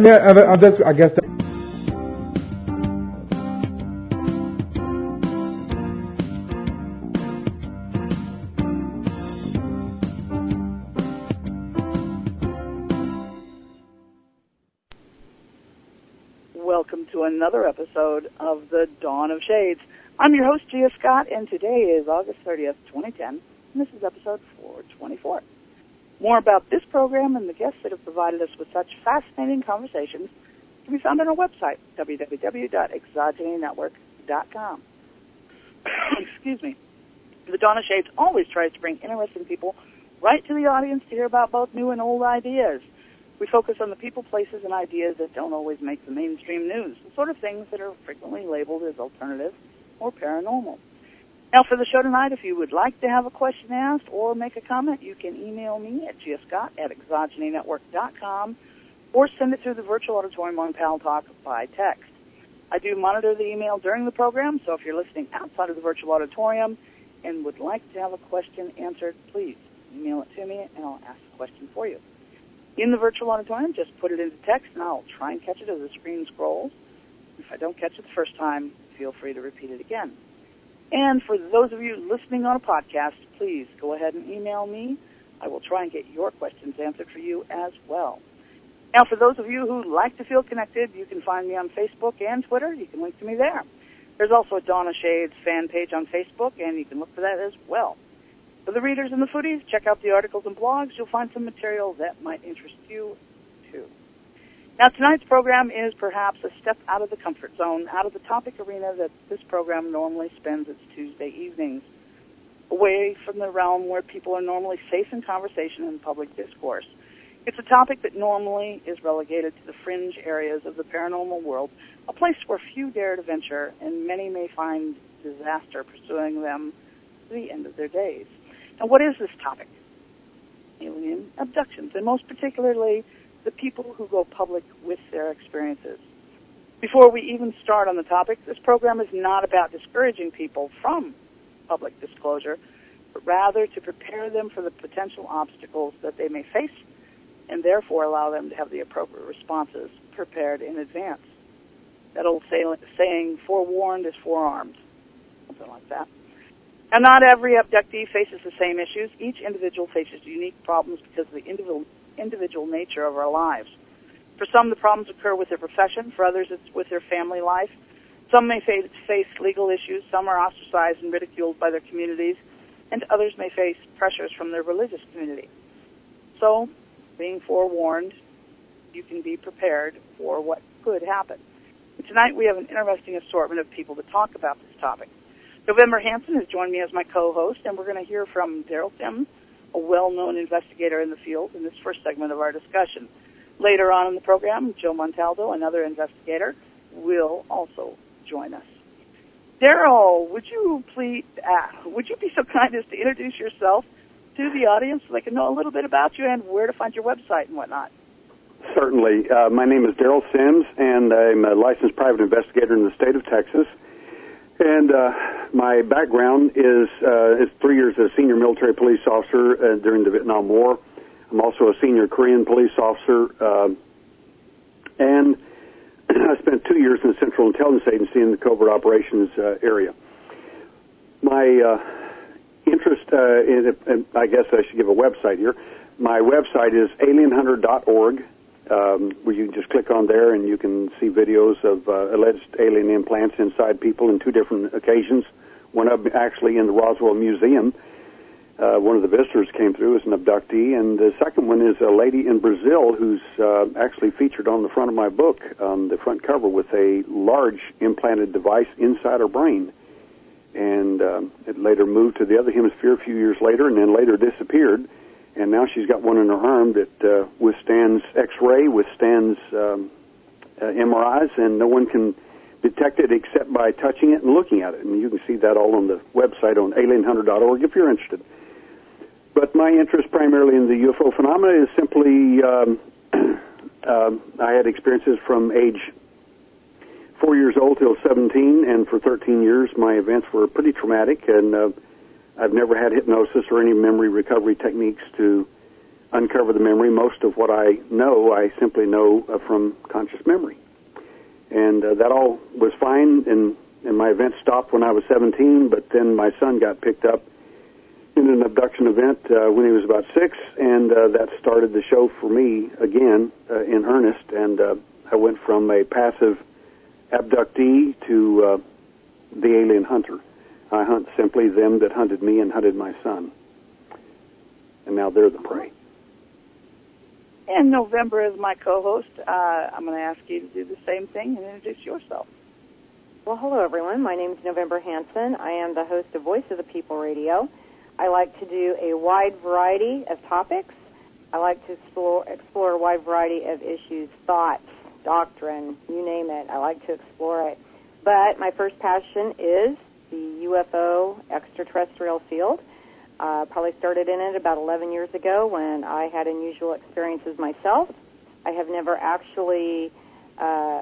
I guess that. Welcome to another episode of The Dawn of Shades. I'm your host, Gia Scott, and today is August 30th, 2010, and this is episode 424. More about this program and the guests that have provided us with such fascinating conversations can be found on our website, www.exogenynetwork.com. Excuse me. The Dawn of Shades always tries to bring interesting people right to the audience to hear about both new and old ideas. We focus on the people, places, and ideas that don't always make the mainstream news, the sort of things that are frequently labeled as alternative or paranormal. Now, for the show tonight, if you would like to have a question asked or make a comment, you can email me at gscott@exogenynetwork.com or send it through the virtual auditorium on Pal Talk by text. I do monitor the email during the program, so if you're listening outside of the virtual auditorium and would like to have a question answered, please email it to me and I'll ask the question for you. In the virtual auditorium, just put it into text and I'll try and catch it as the screen scrolls. If I don't catch it the first time, feel free to repeat it again. And for those of you listening on a podcast, please go ahead and email me. I will try and get your questions answered for you as well. Now, for those of you who like to feel connected, you can find me on Facebook and Twitter. You can link to me there. There's also a Dawn of Shades fan page on Facebook, and you can look for that as well. For the readers and the foodies, check out the articles and blogs. You'll find some material that might interest you, too. Now, tonight's program is perhaps a step out of the comfort zone, out of the topic arena that this program normally spends its Tuesday evenings, away from the realm where people are normally safe in conversation and public discourse. It's a topic that normally is relegated to the fringe areas of the paranormal world, a place where few dare to venture, and many may find disaster pursuing them to the end of their days. Now, what is this topic? Alien abductions, and most particularly, the people who go public with their experiences. Before we even start on the topic, this program is not about discouraging people from public disclosure, but rather to prepare them for the potential obstacles that they may face and therefore allow them to have the appropriate responses prepared in advance. That old saying, forewarned is forearmed, something like that. Now, not every abductee faces the same issues. Each individual faces unique problems because of the individual nature of our lives. For some, the problems occur with their profession. For others, it's with their family life. Some may face legal issues. Some are ostracized and ridiculed by their communities. And others may face pressures from their religious community. So, being forewarned, you can be prepared for what could happen. And tonight, we have an interesting assortment of people to talk about this topic. November Hansen has joined me as my co-host, and we're going to hear from Daryl Sims, a well-known investigator in the field, in this first segment of our discussion. Later on in the program, Joe Montaldo, another investigator, will also join us. Daryl, would you be so kind as to introduce yourself to the audience so they can know a little bit about you and where to find your website and whatnot? Certainly. My name is Daryl Sims, and I'm a licensed private investigator in the state of Texas. And my background is 3 years as a senior military police officer during the Vietnam War. I'm also a senior Korean police officer, and I spent 2 years in the Central Intelligence Agency in the covert operations area. My interest, I guess I should give a website here. My website is alienhunter.org. Where you can just click on there and you can see videos of alleged alien implants inside people in two different occasions. One of them actually in the Roswell Museum. One of the visitors came through as an abductee, and the second one is a lady in Brazil who's actually featured on the front of my book, on the front cover, with a large implanted device inside her brain. And it later moved to the other hemisphere a few years later, and then later disappeared. And now she's got one in her arm that withstands X-ray, withstands MRIs, and no one can detect it except by touching it and looking at it. And you can see that all on the website on alienhunter.org if you're interested. But my interest primarily in the UFO phenomena is simply I had experiences from age 4 years old till 17, and for 13 years my events were pretty traumatic, and I've never had hypnosis or any memory recovery techniques to uncover the memory. Most of what I know, I simply know from conscious memory. And that all was fine, and my event stopped when I was 17, but then my son got picked up in an abduction event when he was about 6, and that started the show for me again in earnest, and I went from a passive abductee to the alien hunter. I hunt simply them that hunted me and hunted my son. And now they're the prey. And November is my co-host. I'm going to ask you to do the same thing and introduce yourself. Well, hello, everyone. My name is November Hanson. I am the host of Voice of the People Radio. I like to do a wide variety of topics. I like to explore a wide variety of issues, thoughts, doctrine, you name it. I like to explore it. But my first passion is the UFO extraterrestrial field. Probably started in it about 11 years ago when I had unusual experiences myself. I have never actually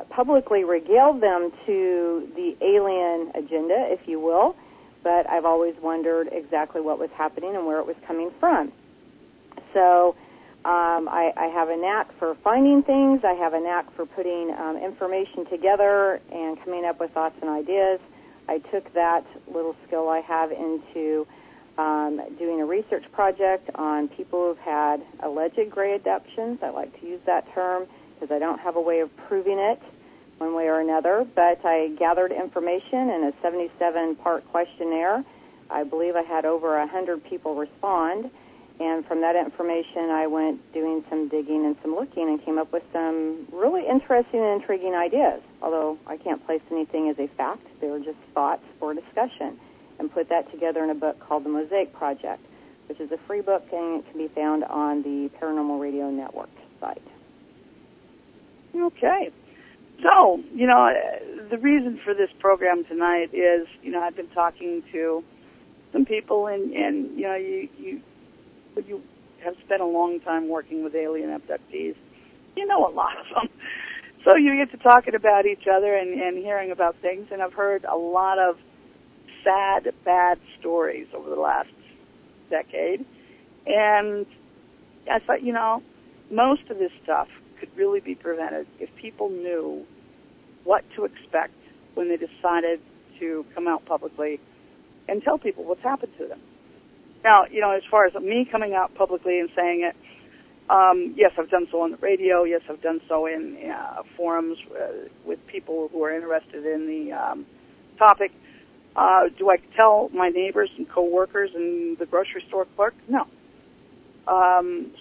publicly regaled them to the alien agenda, if you will, but I've always wondered exactly what was happening and where it was coming from. So I have a knack for finding things. I have a knack for putting information together and coming up with thoughts and ideas. I took that little skill I have into doing a research project on people who've had alleged gray abductions. I like to use that term because I don't have a way of proving it one way or another, but I gathered information in a 77-part questionnaire. I believe I had over 100 people respond, and from that information I went doing some digging and some looking and came up with some really interesting and intriguing ideas, although I can't place anything as a fact. They were just thoughts for discussion, and put that together in a book called The Mosaic Project, which is a free book, and it can be found on the Paranormal Radio Network site. Okay. So, the reason for this program tonight is, I've been talking to some people, and you have spent a long time working with alien abductees. You know a lot of them. So you get to talking about each other and hearing about things, and I've heard a lot of sad, bad stories over the last decade. And I thought, most of this stuff could really be prevented if people knew what to expect when they decided to come out publicly and tell people what's happened to them. Now, as far as me coming out publicly and saying it, yes, I've done so on the radio. Yes, I've done so in forums with people who are interested in the topic. Do I tell my neighbors and coworkers and the grocery store clerk? No.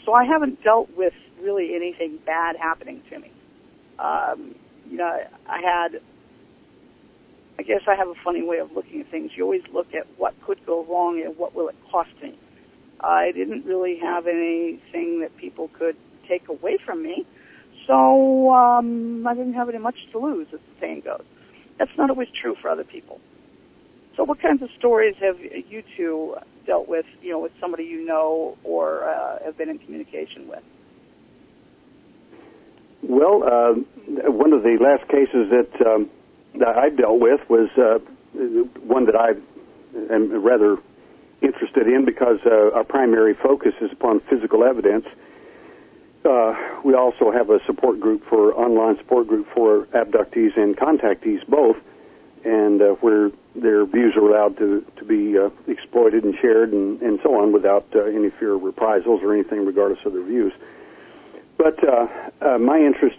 So I haven't dealt with really anything bad happening to me. I guess I have a funny way of looking at things. You always look at what could go wrong and what will it cost me. I didn't really have anything that people could take away from me, so I didn't have any much to lose, as the saying goes. That's not always true for other people. So what kinds of stories have you two dealt with, with somebody you know or have been in communication with? Well, one of the last cases that I dealt with was one that I am rather interested in because our primary focus is upon physical evidence. We also have a support group online support group for abductees and contactees both, and where their views are allowed to be exploited and shared and so on without any fear of reprisals or anything regardless of their views. But my interest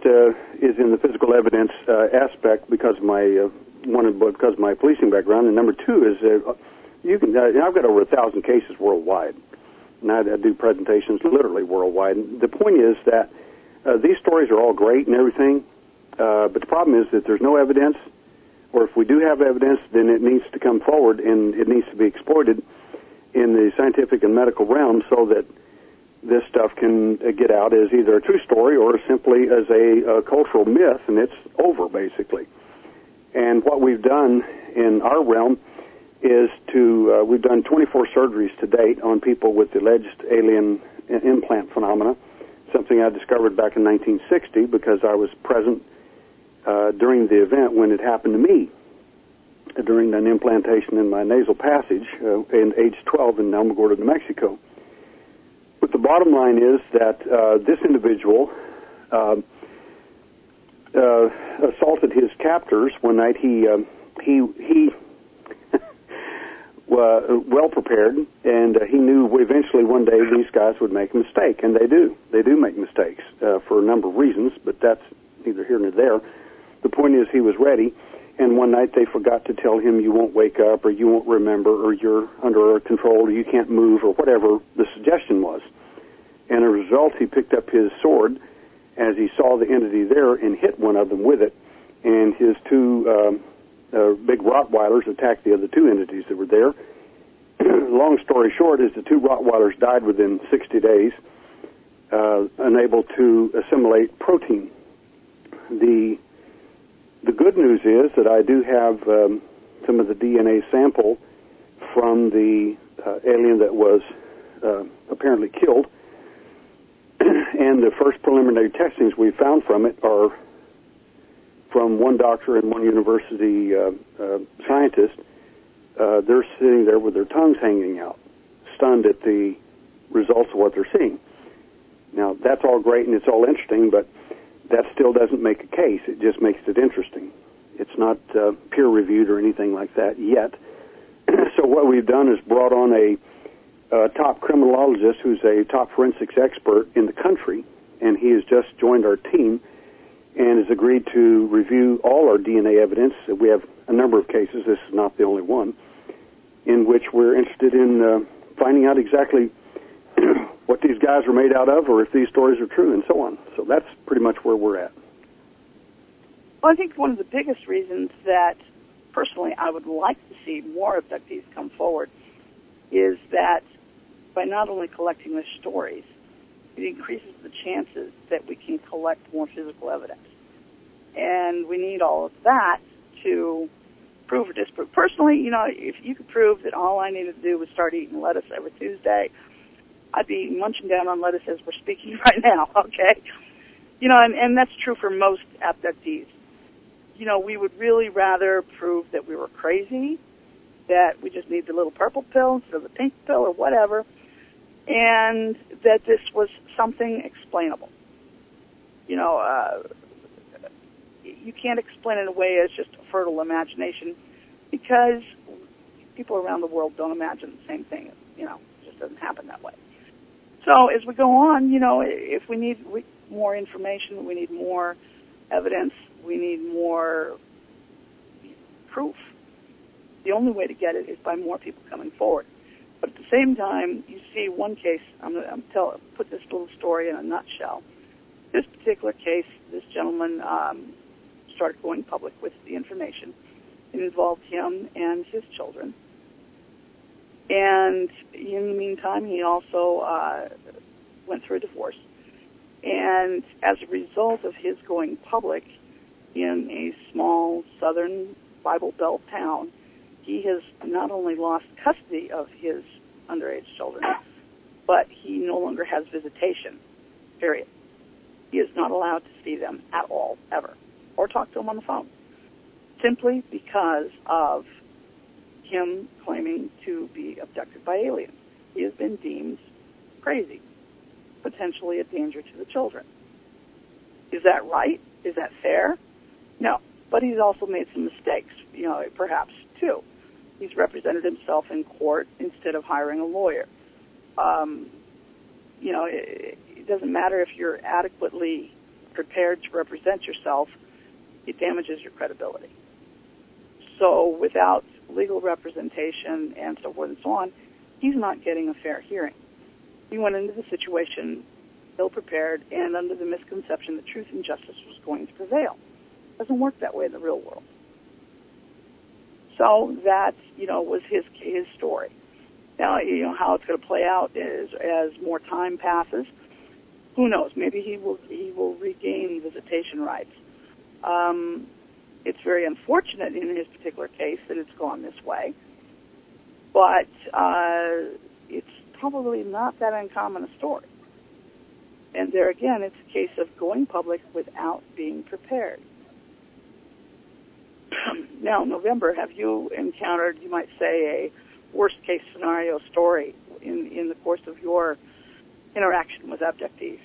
is in the physical evidence aspect because of my because of my policing background, and number two is I've got over 1,000 cases worldwide, and I do presentations literally worldwide. And the point is that these stories are all great and everything, but the problem is that there's no evidence, or if we do have evidence, then it needs to come forward and it needs to be exploited in the scientific and medical realm so that this stuff can get out as either a true story or simply as a cultural myth, and it's over, basically. And what we've done in our realm is we've done 24 surgeries to date on people with alleged alien implant phenomena, something I discovered back in 1960 because I was present during the event when it happened to me, during an implantation in my nasal passage in age 12 in Alamogordo, New Mexico. With the bottom line is that this individual assaulted his captors one night. He well prepared, and he knew eventually one day these guys would make a mistake, and they do. They do make mistakes for a number of reasons, but that's neither here nor there. The point is he was ready, and one night they forgot to tell him you won't wake up, or you won't remember, or you're under our control, or you can't move, or whatever the suggestion was. And as a result, he picked up his sword as he saw the entity there and hit one of them with it, and his two big Rottweilers attacked the other two entities that were there. Long story short is the two Rottweilers died within 60 days, unable to assimilate protein. The good news is that I do have some of the DNA sample from the alien that was apparently killed, and the first preliminary testings we found from it are from one doctor and one university scientist. They're sitting there with their tongues hanging out, stunned at the results of what they're seeing. Now, that's all great and it's all interesting, but that still doesn't make a case. It just makes it interesting. It's not peer-reviewed or anything like that yet. So what we've done is brought on a top criminologist who's a top forensics expert in the country, and he has just joined our team and has agreed to review all our DNA evidence. We have a number of cases, this is not the only one, in which we're interested in finding out exactly what these guys are made out of, or if these stories are true, and so on. So that's pretty much where we're at. Well, I think one of the biggest reasons that, personally, I would like to see more abductees come forward is that by not only collecting the stories, it increases the chances that we can collect more physical evidence. And we need all of that to prove or disprove. Personally, if you could prove that all I needed to do was start eating lettuce every Tuesday, I'd be munching down on lettuce as we're speaking right now, okay? And that's true for most abductees. We would really rather prove that we were crazy, that we just need the little purple pill instead of the pink pill or whatever, and that this was something explainable. You can't explain it away as just a fertile imagination, because people around the world don't imagine the same thing. It just doesn't happen that way. So as we go on, if we need more information, we need more evidence, we need more proof. The only way to get it is by more people coming forward. But at the same time, you see one case, put this little story in a nutshell. This particular case, this gentleman started going public with the information. It involved him and his children. And in the meantime, he also went through a divorce. And as a result of his going public in a small southern Bible Belt town, he has not only lost custody of his underage children, but he no longer has visitation, period. He is not allowed to see them at all, ever, or talk to them on the phone, simply because of him claiming to be abducted by aliens. He has been deemed crazy, potentially a danger to the children. Is that right? Is that fair? No. But he's also made some mistakes, perhaps, too. He's represented himself in court instead of hiring a lawyer. It doesn't matter if you're adequately prepared to represent yourself, it damages your credibility. So without legal representation and so forth and so on, he's not getting a fair hearing. He went into the situation ill-prepared and under the misconception that truth and justice was going to prevail. It doesn't work that way in the real world. So that, was his story. Now, how it's going to play out is as more time passes. Who knows? Maybe he will regain visitation rights. It's very unfortunate in his particular case that it's gone this way, but it's probably not that uncommon a story. And there again, it's a case of going public without being prepared. Now, November, have you encountered, you might say, a worst-case scenario story in the course of your interaction with abductees.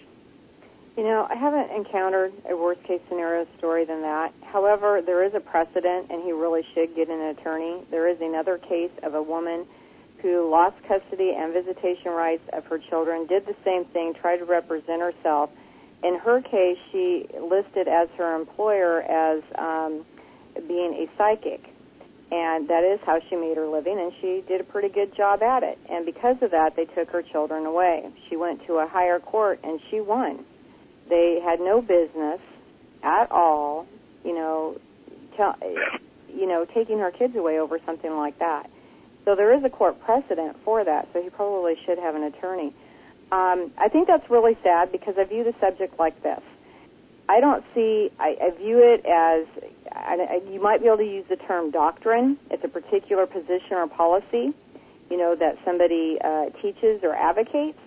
You know, I haven't encountered a worst-case scenario story than that. However, there is a precedent, and he really should get an attorney. There is another case of a woman who lost custody and visitation rights of her children, did the same thing, tried to represent herself. In her case, she listed as her employer as being a psychic, and that is how she made her living, and she did a pretty good job at it. And because of that, they took her children away. She went to a higher court, and she won. They had no business at all, taking her kids away over something like that. So there is a court precedent for that, so he probably should have an attorney. I think that's really sad because I view the subject like this. I view it as, you might be able to use the term doctrine. It's a particular position or policy, that somebody teaches or advocates.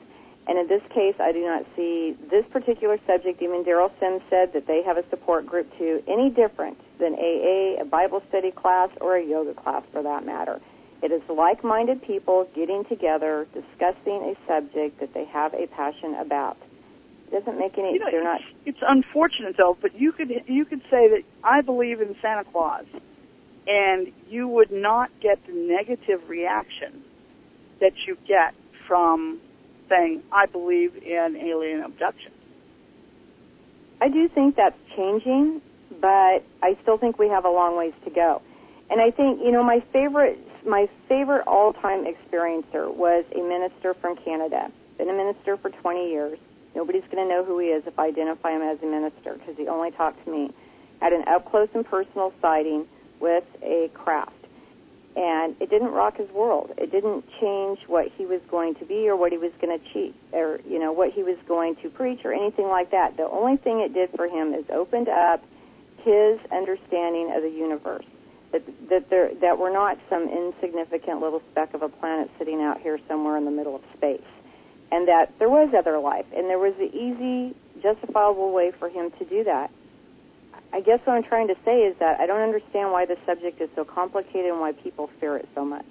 And in this case, I do not see this particular subject, even Daryl Sims said that they have a support group too, any different than AA, a Bible study class, or a yoga class for that matter. It is like-minded people getting together, discussing a subject that they have a passion about. It doesn't make any. They're not. It's unfortunate though, but you could say that I believe in Santa Claus, and you would not get the negative reaction that you get from saying I believe in alien abduction. I do think that's changing, but I still think we have a long ways to go. And I think my favorite all-time experiencer was a minister from Canada. Been a minister for 20 years. Nobody's going to know who he is if I identify him as a minister because he only talked to me. Had an up-close and personal sighting with a craft. And it didn't rock his world. It didn't change what he was going to be or what he was going to achieve or, what he was going to preach or anything like that. The only thing it did for him is opened up his understanding of the universe. That we're not some insignificant little speck of a planet sitting out here somewhere in the middle of space. And that there was other life. And there was an easy, justifiable way for him to do that. I guess what I'm trying to say is that I don't understand why the subject is so complicated and why people fear it so much.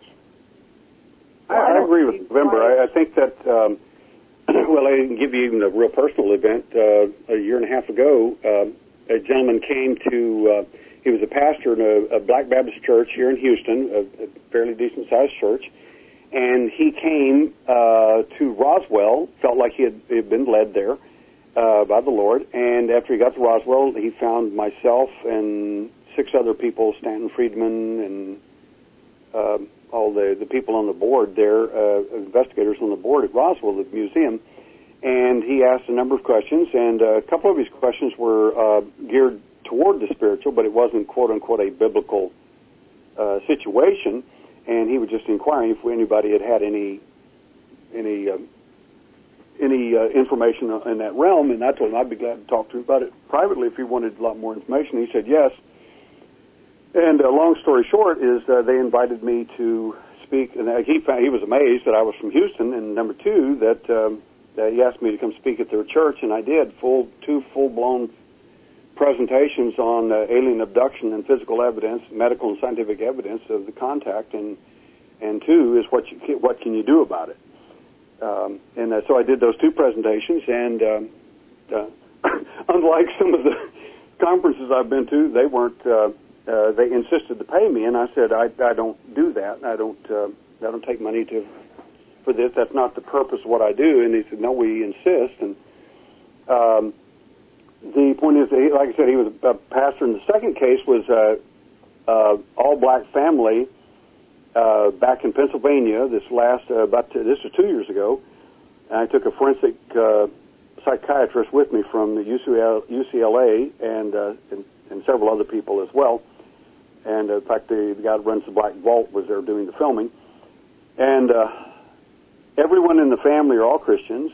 I agree with November. I think that, I can give you even a real personal event. A year and a half ago, a gentleman came to, he was a pastor in a Black Baptist church here in Houston, a fairly decent-sized church, and he came to Roswell, felt like he had been led there by the Lord, and after he got to Roswell, he found myself and 6 other people, Stanton Friedman and all the people on the board there, investigators on the board at Roswell, the museum, and he asked a number of questions, and a couple of his questions were geared toward the spiritual, but it wasn't, quote-unquote, a biblical situation, and he was just inquiring if anybody had any information in that realm, and I told him I'd be glad to talk to him about it privately if he wanted a lot more information. He said yes. And long story short is they invited me to speak, and he was amazed that I was from Houston, and number 2, that he asked me to come speak at their church, and I did, 2 full-blown presentations on alien abduction and physical evidence, medical and scientific evidence of the contact, and 2 is what can you do about it. So I did those 2 presentations, and unlike some of the conferences I've been to, they weren't. They insisted to pay me, and I said I don't do that. I don't take money for this. That's not the purpose of what I do. And he said, no, we insist. And the point is, like I said, he was a pastor. And the second case was all-black family back in Pennsylvania. This was 2 years ago. And I took a forensic psychiatrist with me from the UCLA and several other people as well. And in fact, the guy that runs the Black Vault was there doing the filming. And everyone in the family are all Christians.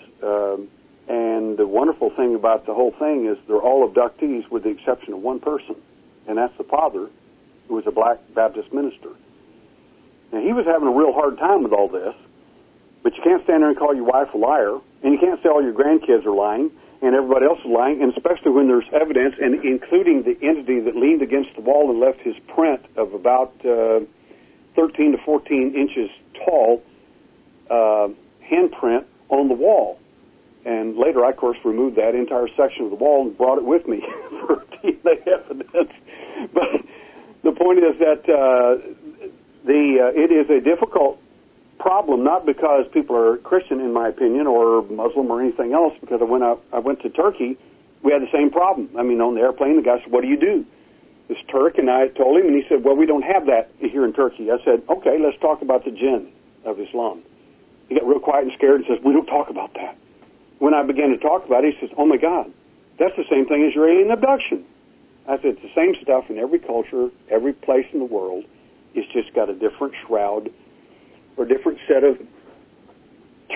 And the wonderful thing about the whole thing is they're all abductees with the exception of one person, and that's the father, who was a Black Baptist minister. Now, he was having a real hard time with all this, but you can't stand there and call your wife a liar, and you can't say all your grandkids are lying, and everybody else is lying, and especially when there's evidence, and including the entity that leaned against the wall and left his print of about 13 to 14 inches tall handprint on the wall. And later, I, of course, removed that entire section of the wall and brought it with me for DNA evidence. But the point is that it is a difficult problem, not because people are Christian, in my opinion, or Muslim or anything else, because I went to Turkey, we had the same problem. I mean, on the airplane, the guy said, what do you do? This Turk, and I told him, and he said, well, we don't have that here in Turkey. I said, okay, let's talk about the jinn of Islam. He got real quiet and scared and says, we don't talk about that. When I began to talk about it, he says, oh, my God, that's the same thing as your alien abduction. I said, it's the same stuff in every culture, every place in the world. It's just got a different shroud or different set of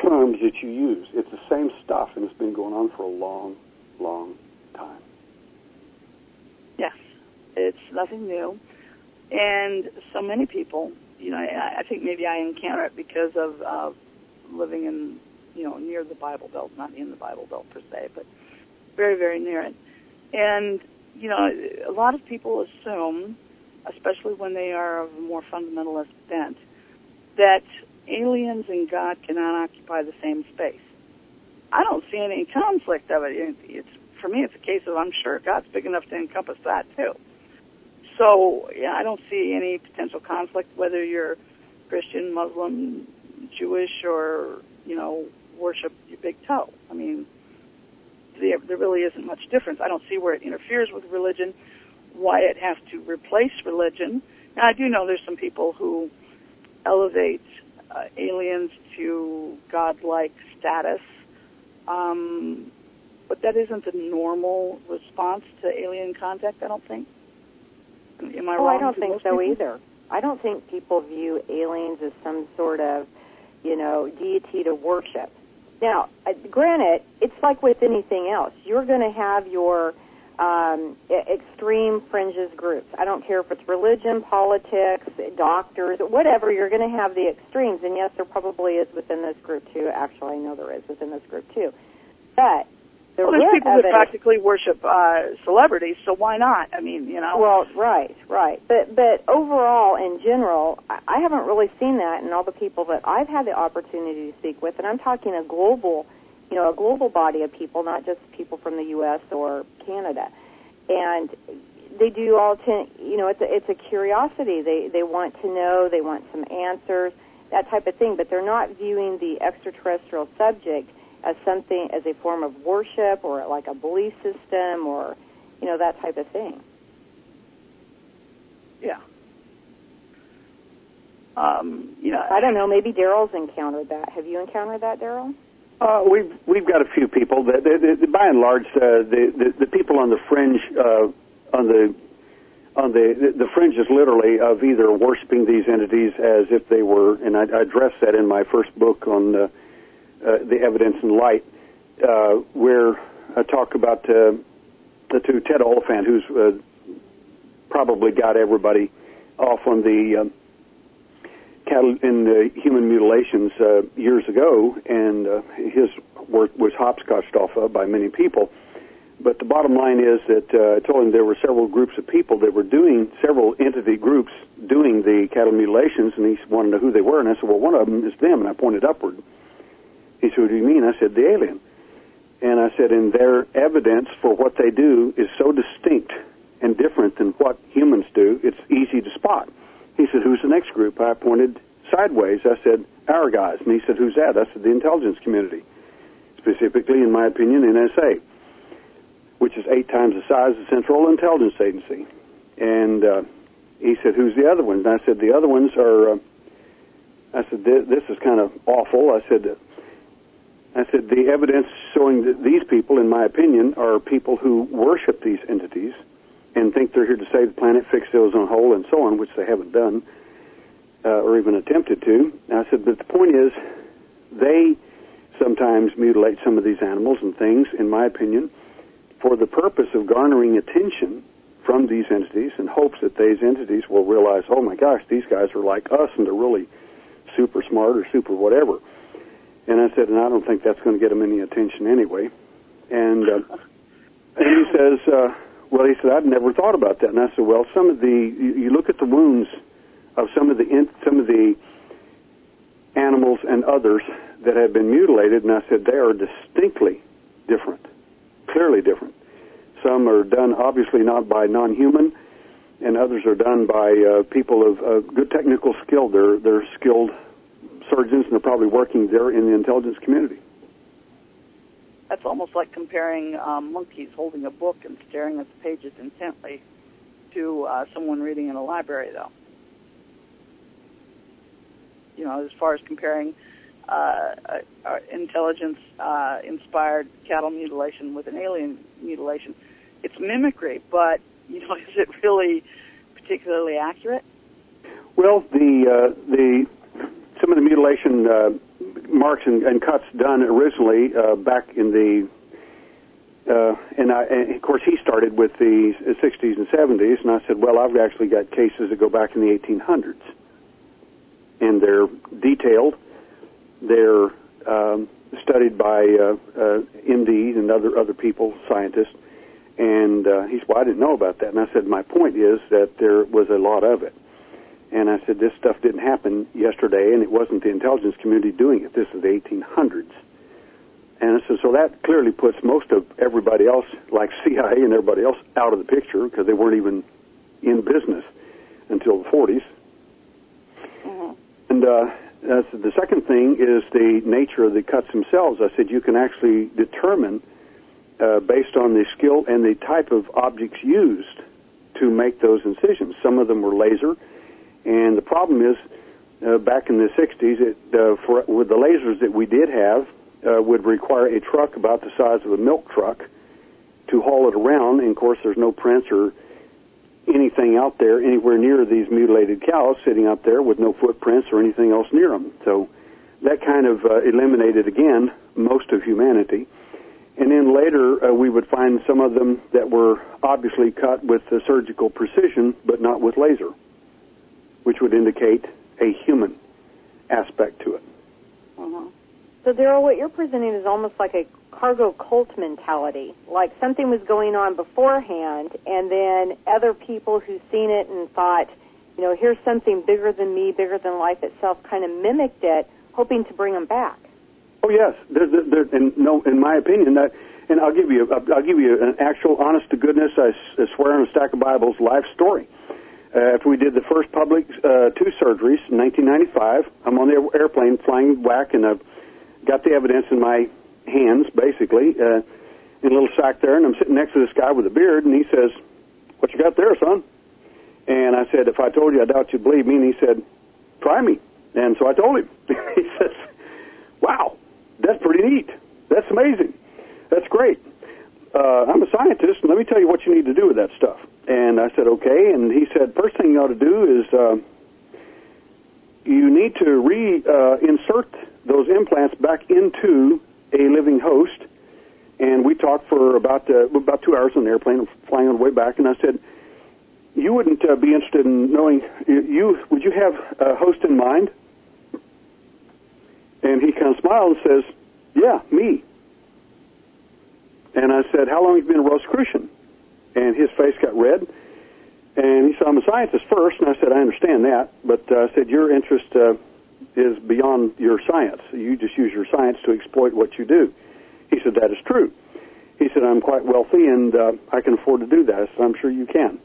terms that you use. It's the same stuff, and it's been going on for a long, long time. Yes, it's nothing new. And so many people, you know, I think maybe I encounter it because of living in, you know, near the Bible Belt, not in the Bible Belt per se, but very, very near it. And, you know, a lot of people assume, especially when they are of a more fundamentalist bent, that aliens and God cannot occupy the same space. I don't see any conflict of it. For me, it's a case of I'm sure God's big enough to encompass that too. So, yeah, I don't see any potential conflict whether you're Christian, Muslim, Jewish, or, you know, worship your big toe. I mean, there really isn't much difference. I don't see where it interferes with religion, why it has to replace religion. Now, I do know there's some people who elevate aliens to godlike status, but that isn't the normal response to alien contact, I don't think. Am I wrong? I don't think so either. I don't think people view aliens as some sort of, you know, deity to worship. Now, granted, it's like with anything else. You're going to have your extreme fringes groups. I don't care if it's religion, politics, doctors, whatever, you're going to have the extremes. And yes, there probably is within this group too. Actually, I know there is within this group too. But there's people that practically worship celebrities, so why not? I mean, you know. Well, right. But overall, in general, I haven't really seen that in all the people that I've had the opportunity to speak with, and I'm talking a global body of people, not just people from the U.S. or Canada. And they do all it's a curiosity. They want to know, they want some answers, that type of thing, but they're not viewing the extraterrestrial subject as something, as a form of worship or like a belief system or, you know, that type of thing. Yeah. I don't know, maybe Daryl's encountered that. Have you encountered that, Daryl? We've got a few people that, by and large, the people on the fringe, on the fringe is literally of either worshiping these entities as if they were, and I addressed that in my first book on the Evidence and Light, where I talk about to Ted Oliphant, who's probably got everybody off on the cattle in the human mutilations years ago, and his work was hopscotched off of by many people. But the bottom line is that I told him there were several groups of people that were doing, several entity groups doing the cattle mutilations, and he wanted to know who they were. And I said, well, one of them is them, and I pointed upward. He said, what do you mean? I said, the alien. And I said, and their evidence for what they do is so distinct and different than what humans do, it's easy to spot. He said, who's the next group? I pointed sideways. I said, our guys. And he said, who's that? I said, the intelligence community, specifically, in my opinion, NSA, which is 8 times the size of the Central Intelligence Agency. And he said, who's the other ones? And I said, the other ones are, I said, this is kind of awful. I said, the evidence showing that these people, in my opinion, are people who worship these entities and think they're here to save the planet, fix the ozone hole, and so on, which they haven't done or even attempted to. And I said, but the point is, they sometimes mutilate some of these animals and things, in my opinion, for the purpose of garnering attention from these entities in hopes that these entities will realize, oh my gosh, these guys are like us and they're really super smart or super whatever. And I said, and I don't think that's going to get them any attention anyway. And he says, well, he said, I'd never thought about that. And I said, well, some of the, you look at the wounds of some of the animals and others that have been mutilated, and I said they are distinctly different, clearly different. Some are done obviously not by non-human, and others are done by people of good technical skill. They're skilled surgeons, and they're probably working there in the intelligence community. That's almost like comparing monkeys holding a book and staring at the pages intently to someone reading in a library, though. You know, as far as comparing intelligence-inspired cattle mutilation with an alien mutilation, it's mimicry, but, you know, is it really particularly accurate? Well, some of the mutilation marks and cuts done originally back in the and of course he started with the 60s and 70s, and I said, well, I've actually got cases that go back in the 1800s, and they're detailed, they're studied by MDs and other people, scientists, and he said, well, I didn't know about that, and I said, my point is that there was a lot of it. And I said, this stuff didn't happen yesterday, and it wasn't the intelligence community doing it. This is the 1800s. And I said, so that clearly puts most of everybody else, like CIA and everybody else, out of the picture, because they weren't even in business until the 40s. Mm-hmm. And the second thing is the nature of the cuts themselves. I said, you can actually determine, based on the skill and the type of objects used to make those incisions. Some of them were laser. And the problem is, back in the 60s, with the lasers that we did have, would require a truck about the size of a milk truck to haul it around. And, of course, there's no prints or anything out there anywhere near these mutilated cows sitting out there with no footprints or anything else near them. So that kind of eliminated, again, most of humanity. And then later, we would find some of them that were obviously cut with surgical precision, but not with laser, which would indicate a human aspect to it. Uh-huh. So, Daryl, what you're presenting is almost like a cargo cult mentality, like something was going on beforehand, and then other people who've seen it and thought, you know, here's something bigger than me, bigger than life itself, kind of mimicked it, hoping to bring them back. Oh yes, in my opinion, and I'll give you an actual, honest to goodness, I swear on a stack of Bibles, life story. After we did the first public 2 surgeries in 1995, I'm on the airplane flying back, and I've got the evidence in my hands, basically, in a little sack there, and I'm sitting next to this guy with a beard, and he says, "What you got there, son?" And I said, "If I told you, I doubt you'd believe me." And he said, "Try me." And so I told him. He says, "Wow, that's pretty neat. That's amazing. That's great. I'm a scientist, and let me tell you what you need to do with that stuff." And I said, okay. And he said, first thing you ought to do is you need to reinsert those implants back into a living host. And we talked for about 2 hours on the airplane, flying on the way back. And I said, you wouldn't be interested in knowing, would you have a host in mind? And he kind of smiled and says, yeah, me. And I said, how long have you been a Rosicrucian? And his face got red. And he said, I'm a scientist first. And I said, I understand that. But I said, your interest is beyond your science. You just use your science to exploit what you do. He said, that is true. He said, I'm quite wealthy, and I can afford to do that. I said, I'm sure you can.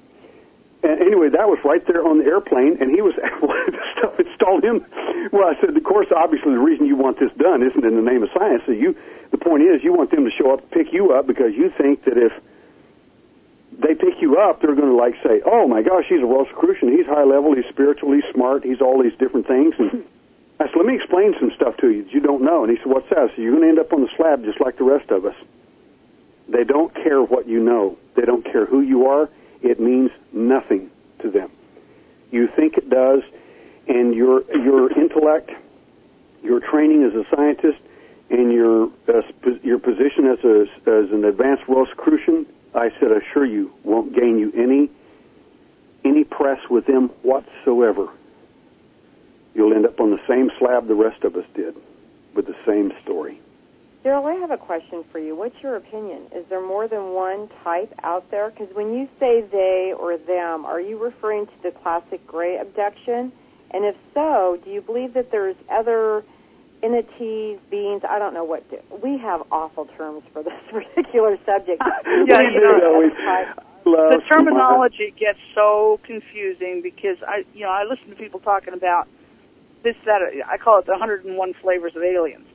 And anyway, that was right there on the airplane, and he was, this stuff installed him. Well, I said, of course, obviously the reason you want this done isn't in the name of science. So the point is, you want them to show up, pick you up, because you think that if they pick you up, they're going to say, oh my gosh, he's a Rosicrucian, he's high level, he's spiritual, he's smart, he's all these different things. And I said, let me explain some stuff to you that you don't know. And he said, what's that? I said, you're going to end up on the slab just like the rest of us. They don't care what you know. They don't care who you are. It means nothing to them. You think it does, and your intellect, your training as a scientist, and your position as an advanced Rosicrucian, I said, assure you, won't gain you any press with them whatsoever. You'll end up on the same slab the rest of us did, with the same story. Daryl, I have a question for you. What's your opinion? Is there more than one type out there? Because when you say they or them, are you referring to the classic gray abduction? And if so, do you believe that there's other entities, beings, I don't know what. We have awful terms for this particular subject. The terminology gets so confusing because I listen to people talking about this, that, I call it the 101 flavors of aliens.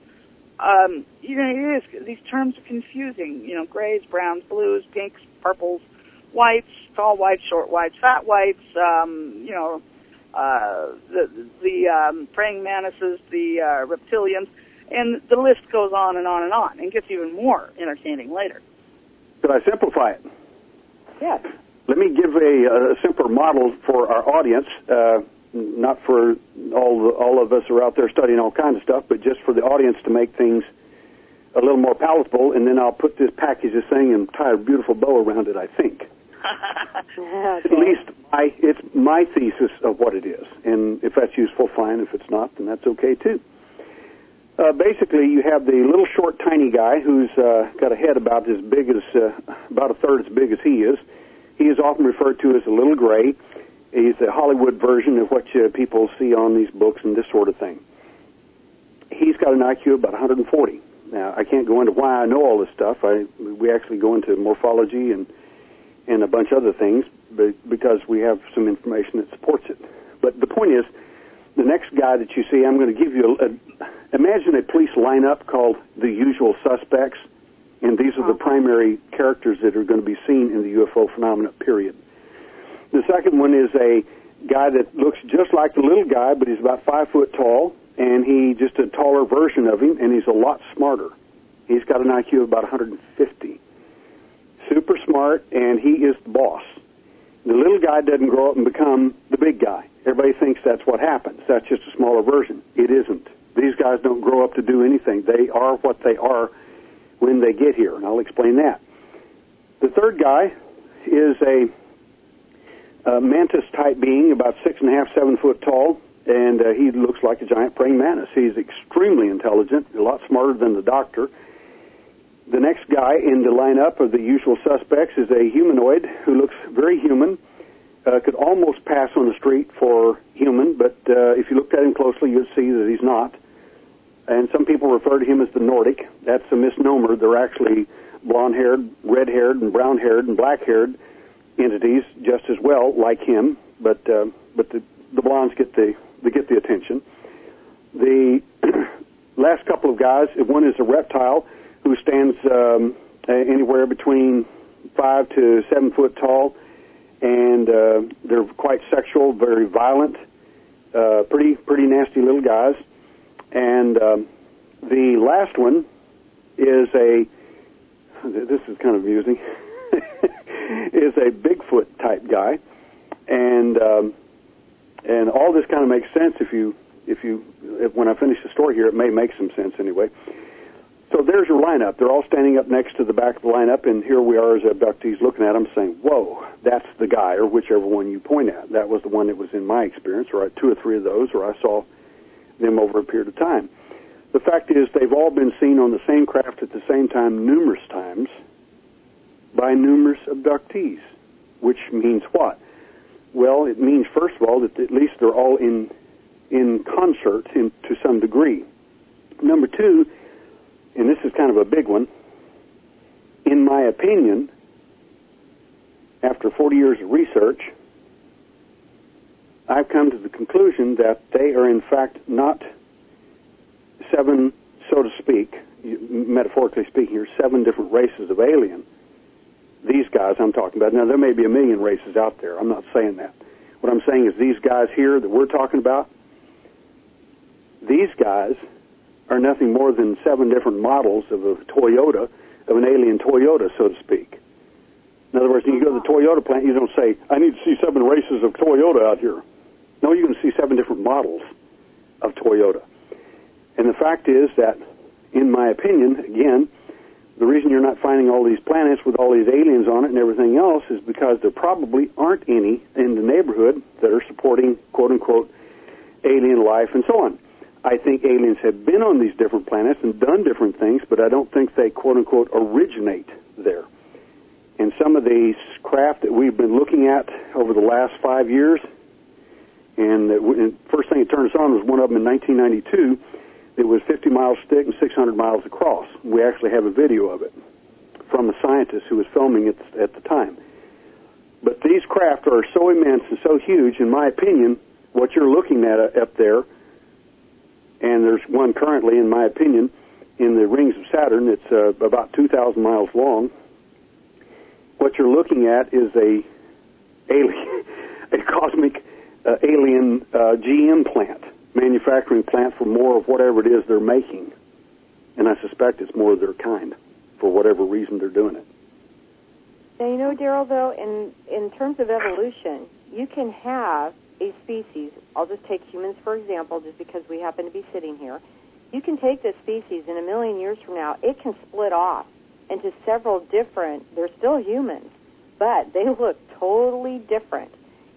It is, these terms are confusing. Grays, browns, blues, pinks, purples, whites, tall whites, short whites, fat whites, the praying mantises, the reptilians, and the list goes on and on and on, and gets even more entertaining later. Could I simplify it? Yes. Let me give a simpler model for our audience, not for all of us who are out there studying all kinds of stuff, but just for the audience to make things a little more palatable, and then I'll put this package of thing and tie a beautiful bow around it, I think. Okay. At least it's my thesis of what it is, and if that's useful, fine. If it's not, then that's okay, too. Basically, you have the little short, tiny guy who's got a head about as big as, about a third as big as he is. He is often referred to as a little gray. He's a Hollywood version of what people see on these books and this sort of thing. He's got an IQ of about 140. Now, I can't go into why I know all this stuff. We actually go into morphology and a bunch of other things because we have some information that supports it. But the point is, the next guy that you see, I'm going to give you imagine a police lineup called the usual suspects, and these are the primary characters that are going to be seen in the UFO phenomena, period. The second one is a guy that looks just like the little guy, but he's about 5 foot tall, and he's just a taller version of him, and he's a lot smarter. He's got an IQ of about 150. Super smart, and he is the boss. The little guy doesn't grow up and become the big guy. Everybody thinks that's what happens. That's just a smaller version. It isn't. These guys don't grow up to do anything. They are what they are when they get here, and I'll explain that. The third guy is a mantis-type being, about 6.5, 7 foot tall, and he looks like a giant praying mantis. He's extremely intelligent, a lot smarter than the doctor. The next guy in the lineup of the usual suspects is a humanoid who looks very human, could almost pass on the street for human, but if you looked at him closely, you'd see that he's not. And some people refer to him as the Nordic. That's a misnomer. They're actually blonde-haired, red-haired, and brown-haired, and black-haired entities just as well, like him, but the blondes get the attention. The last couple of guys, one is a reptile who stands anywhere between 5 to 7 foot tall, and they're quite sexual, very violent, pretty nasty little guys. And the last one is this is kind of amusing, is a Bigfoot type guy, and all this kind of makes sense if when I finish the story here, it may make some sense anyway. So there's your lineup. They're all standing up next to the back of the lineup, and here we are as abductees looking at them saying, whoa, that's the guy, or whichever one you point at. That was the one that was in my experience, or 2 or 3 of those, or I saw them over a period of time. The fact is they've all been seen on the same craft at the same time numerous times by numerous abductees, which means what? Well, it means, first of all, that at least they're all in concert to some degree. Number 2, and this is kind of a big one, in my opinion, after 40 years of research, I've come to the conclusion that they are in fact not 7, so to speak, metaphorically speaking here, 7 different races of alien. These guys I'm talking about. Now, there may be a million races out there. I'm not saying that. What I'm saying is these guys here that we're talking about, these guys are nothing more than 7 different models of a Toyota, of an alien Toyota, so to speak. In other words, when you go to the Toyota plant, you don't say, I need to see 7 races of Toyota out here. No, you can see 7 different models of Toyota. And the fact is that, in my opinion, again, the reason you're not finding all these planets with all these aliens on it and everything else is because there probably aren't any in the neighborhood that are supporting, quote-unquote, alien life and so on. I think aliens have been on these different planets and done different things, but I don't think they, quote-unquote, originate there. And some of these craft that we've been looking at over the last 5 years, and the first thing that turned us on was one of them in 1992 It was 50 miles thick and 600 miles across. We actually have a video of it from a scientist who was filming it at the time. But these craft are so immense and so huge, in my opinion, what you're looking at up there, and there's one currently, in my opinion, in the rings of Saturn. It's about 2,000 miles long. What you're looking at is a cosmic alien GM plant, manufacturing plant for more of whatever it is they're making. And I suspect it's more of their kind, for whatever reason they're doing it. Now, you know, Daryl, though, in terms of evolution, you can have a species. I'll just take humans, for example, just because we happen to be sitting here. You can take this species, in a million years from now, it can split off into several different, they're still humans, but they look totally different.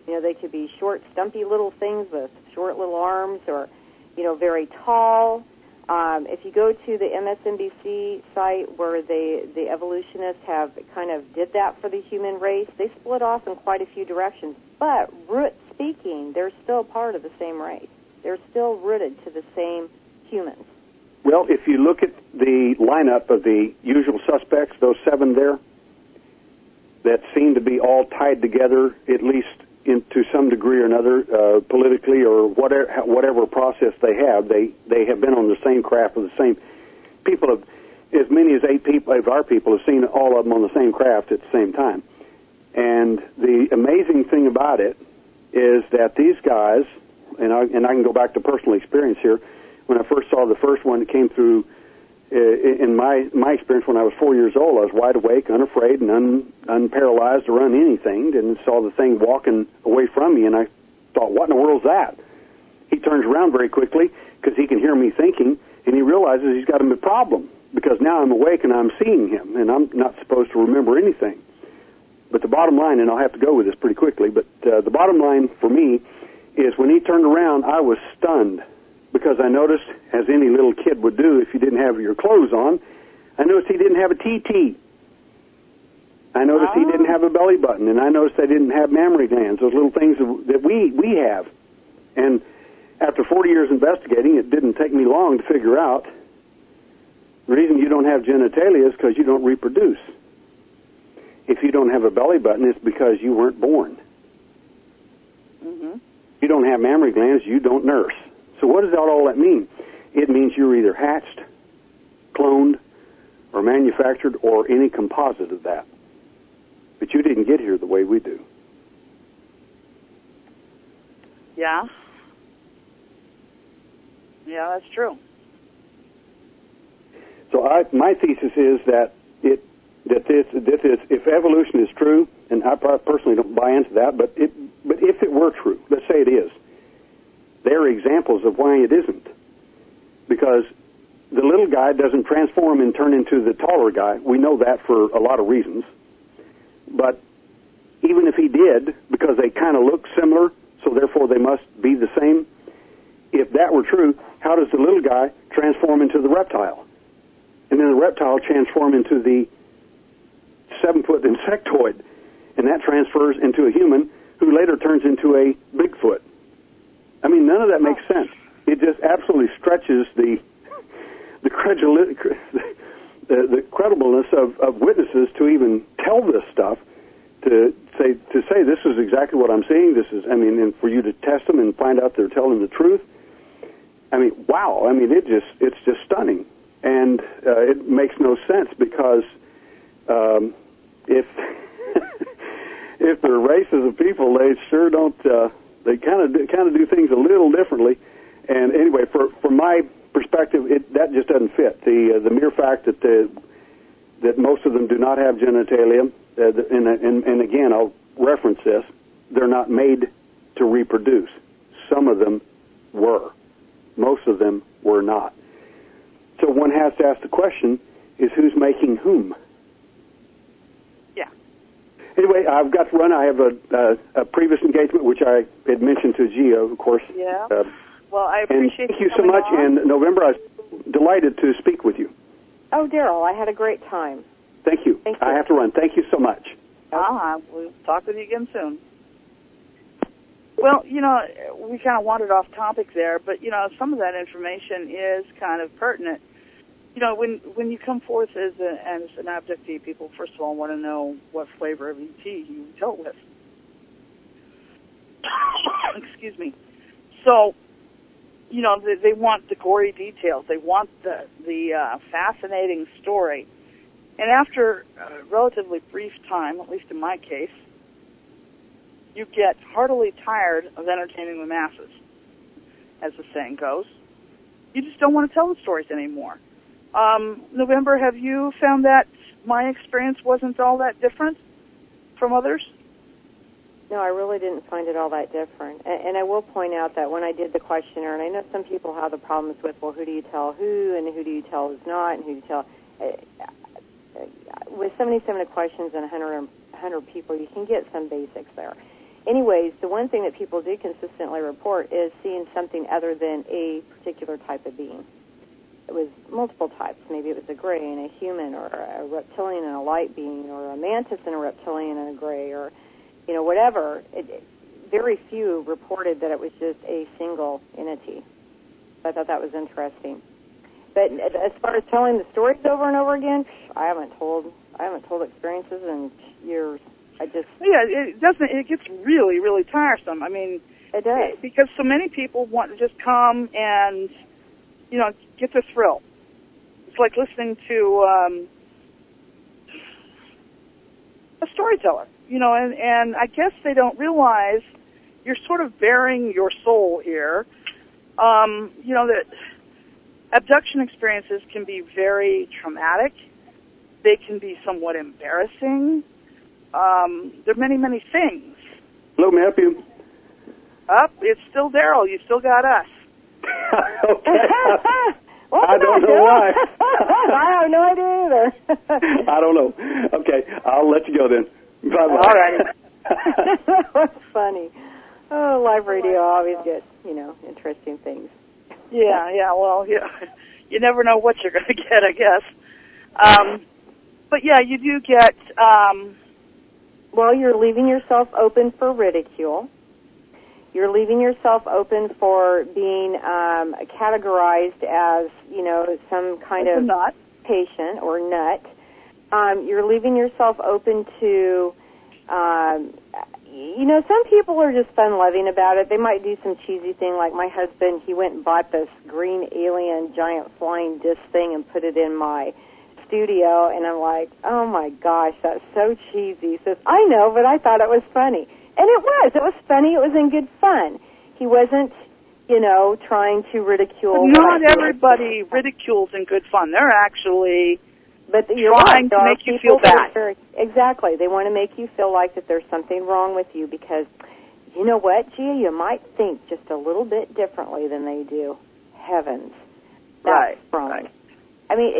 You know, they could be short, stumpy little things with short little arms, or, you know, very tall. If you go to the MSNBC site where the evolutionists have kind of did that for the human race, they split off in quite a few directions. But root speaking, they're still part of the same race. They're still rooted to the same humans. Well, if you look at the lineup of the usual suspects, those 7 there, that seem to be all tied together, at least to some degree or another, politically or whatever process they have been on the same craft with the same people. As many as 8 people of our people have seen all of them on the same craft at the same time. And the amazing thing about it is that these guys, and I can go back to personal experience here. When I first saw the first one that came through, in my experience when I was 4 years old, I was wide awake, unafraid, and unparalyzed to run anything, and saw the thing walking away from me, and I thought, what in the world's that? He turns around very quickly because he can hear me thinking, and he realizes he's got a problem because now I'm awake and I'm seeing him, and I'm not supposed to remember anything. But the bottom line, and I'll have to go with this pretty quickly, but the bottom line for me is when he turned around, I was stunned. Because I noticed, as any little kid would do if you didn't have your clothes on, I noticed he didn't have a TT. I noticed he didn't have a belly button, and I noticed they didn't have mammary glands, those little things that we have. And after 40 years investigating, it didn't take me long to figure out the reason you don't have genitalia is because you don't reproduce. If you don't have a belly button, it's because you weren't born. Mm-hmm. You don't have mammary glands, you don't nurse. So what does all that mean? It means you're either hatched, cloned, or manufactured, or any composite of that. But you didn't get here the way we do. Yeah. Yeah, that's true. So my thesis is that this is, if evolution is true, and I personally don't buy into that, but if it were true, let's say it is, there are examples of why it isn't. Because the little guy doesn't transform and turn into the taller guy. We know that for a lot of reasons. But even if he did, because they kind of look similar, so therefore they must be the same, if that were true, how does the little guy transform into the reptile? And then the reptile transform into the 7-foot insectoid, and that transfers into a human who later turns into a Bigfoot. I mean, none of that makes sense. It just absolutely stretches the credibleness of witnesses to even tell this stuff, to say this is exactly what I'm seeing. This is, I mean, and for you to test them and find out they're telling the truth. I mean, wow. I mean, it's just stunning, and it makes no sense because if if they're races of people, they sure don't. They kind of do things a little differently. And anyway, from my perspective, that just doesn't fit. The mere fact that most of them do not have genitalia, and again, I'll reference this, they're not made to reproduce. Some of them were. Most of them were not. So one has to ask the question, is who's making whom? Yeah. Anyway, I've got to run. I have a previous engagement, which I had mentioned to Gio, of course. Yeah. Well, I appreciate and thank you so much. On. In November, I was delighted to speak with you. Oh, Daryl, I had a great time. Thank you. Thank you. I have to run. Thank you so much. We'll talk with you again soon. Well, you know, we kind of wandered off topic there, but, some of that information is kind of pertinent. When you come forth as an abductee, people, first of all, want to know what flavor of ET you dealt with. Excuse me. So, they want the gory details. They want the fascinating story. And after a relatively brief time, at least in my case, you get heartily tired of entertaining the masses, as the saying goes. You just don't want to tell the stories anymore. November, have you found that my experience wasn't all that different from others? No, I really didn't find it all that different. And I will point out that when I did the questionnaire, and I know some people have the problems with, well, who do you tell who, and who do you tell who's not, and who do you tell... with 77 questions and 100 people, you can get some basics there. Anyways, the one thing that people do consistently report is seeing something other than a particular type of being. It was multiple types. Maybe it was a gray and a human, or a reptilian and a light being, or a mantis and a reptilian and a gray, or, whatever. Very few reported that it was just a single entity. I thought that was interesting. But as far as telling the stories over and over again, I haven't told experiences in years. It doesn't. It gets really, really tiresome. I mean, it does, because so many people want to just come and get the thrill. It's like listening to a storyteller, and I guess they don't realize you're sort of bearing your soul here. That abduction experiences can be very traumatic. They can be somewhat embarrassing. There are many, many things. Hello, may I help you? It's still Daryl. You still got us. Okay. I don't know why. I have no idea either. I don't know. Okay, I'll let you go then. Bye-bye. All right. That's funny. Oh, live radio always gets, interesting things. Yeah, well, you never know what you're going to get, I guess. But yeah, you do get... Well, you're leaving yourself open for ridicule. You're leaving yourself open for being categorized as, some kind of nut. patient or nut. You're leaving yourself open to, some people are just fun-loving about it. They might do some cheesy thing, like my husband, he went and bought this green alien giant flying disc thing and put it in my studio, and I'm like, oh my gosh, that's so cheesy. He says, I know, but I thought it was funny. And it was funny, it was in good fun. He wasn't, trying to ridicule. But not everybody ridicules in good fun. They're actually trying to make you feel bad. Exactly. They want to make you feel like that there's something wrong with you because, you know what, Gia, you might think just a little bit differently than they do. Heavens. That's wrong. Right. I mean,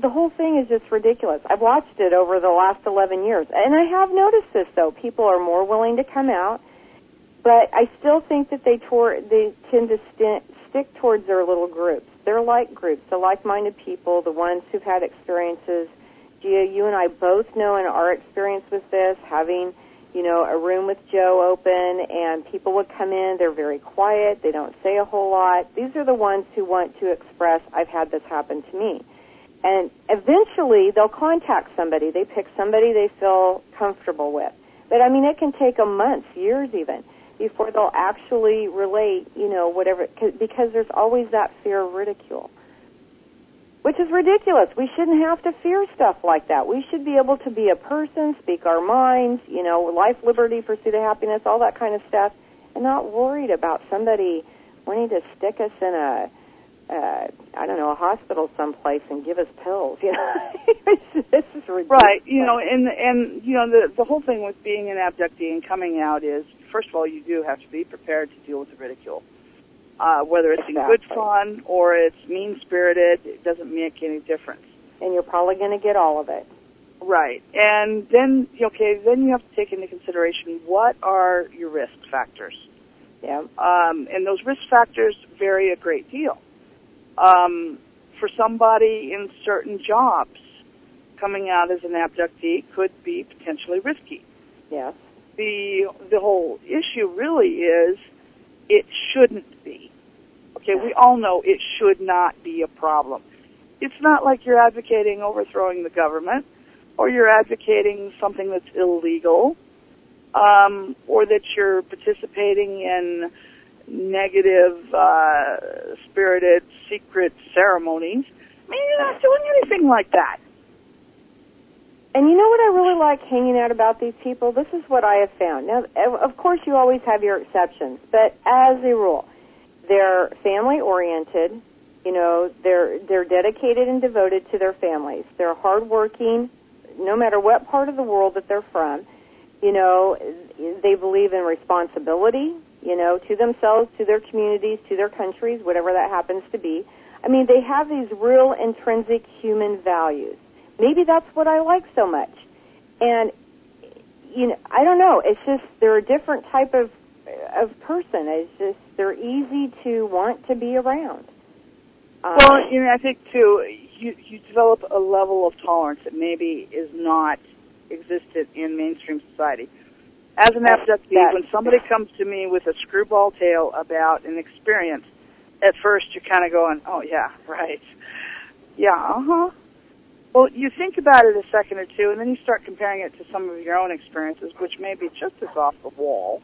the whole thing is just ridiculous. I've watched it over the last 11 years, and I have noticed this, though. People are more willing to come out, but I still think that they tend to stick towards their little groups. They're like groups, the like-minded people, the ones who've had experiences. Gia, you and I both know in our experience with this, having, a room with Joe open, and people would come in, they're very quiet, they don't say a whole lot. These are the ones who want to express, I've had this happen to me. And eventually, they'll contact somebody. They pick somebody they feel comfortable with. But, it can take them months, years even, before they'll actually relate, whatever, because there's always that fear of ridicule, which is ridiculous. We shouldn't have to fear stuff like that. We should be able to be a person, speak our minds, life, liberty, pursuit of happiness, all that kind of stuff, and not worried about somebody wanting to stick us in a hospital someplace and give us pills. This is ridiculous. Right. The whole thing with being an abductee and coming out is, first of all, you do have to be prepared to deal with the ridicule. Whether it's in good fun or it's mean-spirited, it doesn't make any difference. And you're probably going to get all of it. Right. And then you have to take into consideration what are your risk factors. Yeah. And those risk factors vary a great deal. For somebody in certain jobs, coming out as an abductee could be potentially risky. Yes. The whole issue really is it shouldn't be. Okay, we all know it should not be a problem. It's not like you're advocating overthrowing the government, or you're advocating something that's illegal, or that you're participating in negative, spirited, secret ceremonies. I mean, you're not doing anything like that. And you know what I really like hanging out about these people? This is what I have found. Now, of course, you always have your exceptions, but as a rule, they're family-oriented. You know, they're dedicated and devoted to their families. They're hardworking, no matter what part of the world that they're from. You know, they believe in responsibility, you know, to themselves, to their communities, to their countries, whatever that happens to be. I mean, they have these real intrinsic human values. Maybe that's what I like so much. And, you know, I don't know. It's just they're a different type of person. It's just they're easy to want to be around. Well, you know, I think, too, you develop a level of tolerance that maybe is not existed in mainstream society. As an abductee, when somebody comes to me with a screwball tale about an experience, at first you're kind of going, oh, yeah, right. Yeah, uh-huh. Well, you think about it a second or two, and then you start comparing it to some of your own experiences, which may be just as off the wall,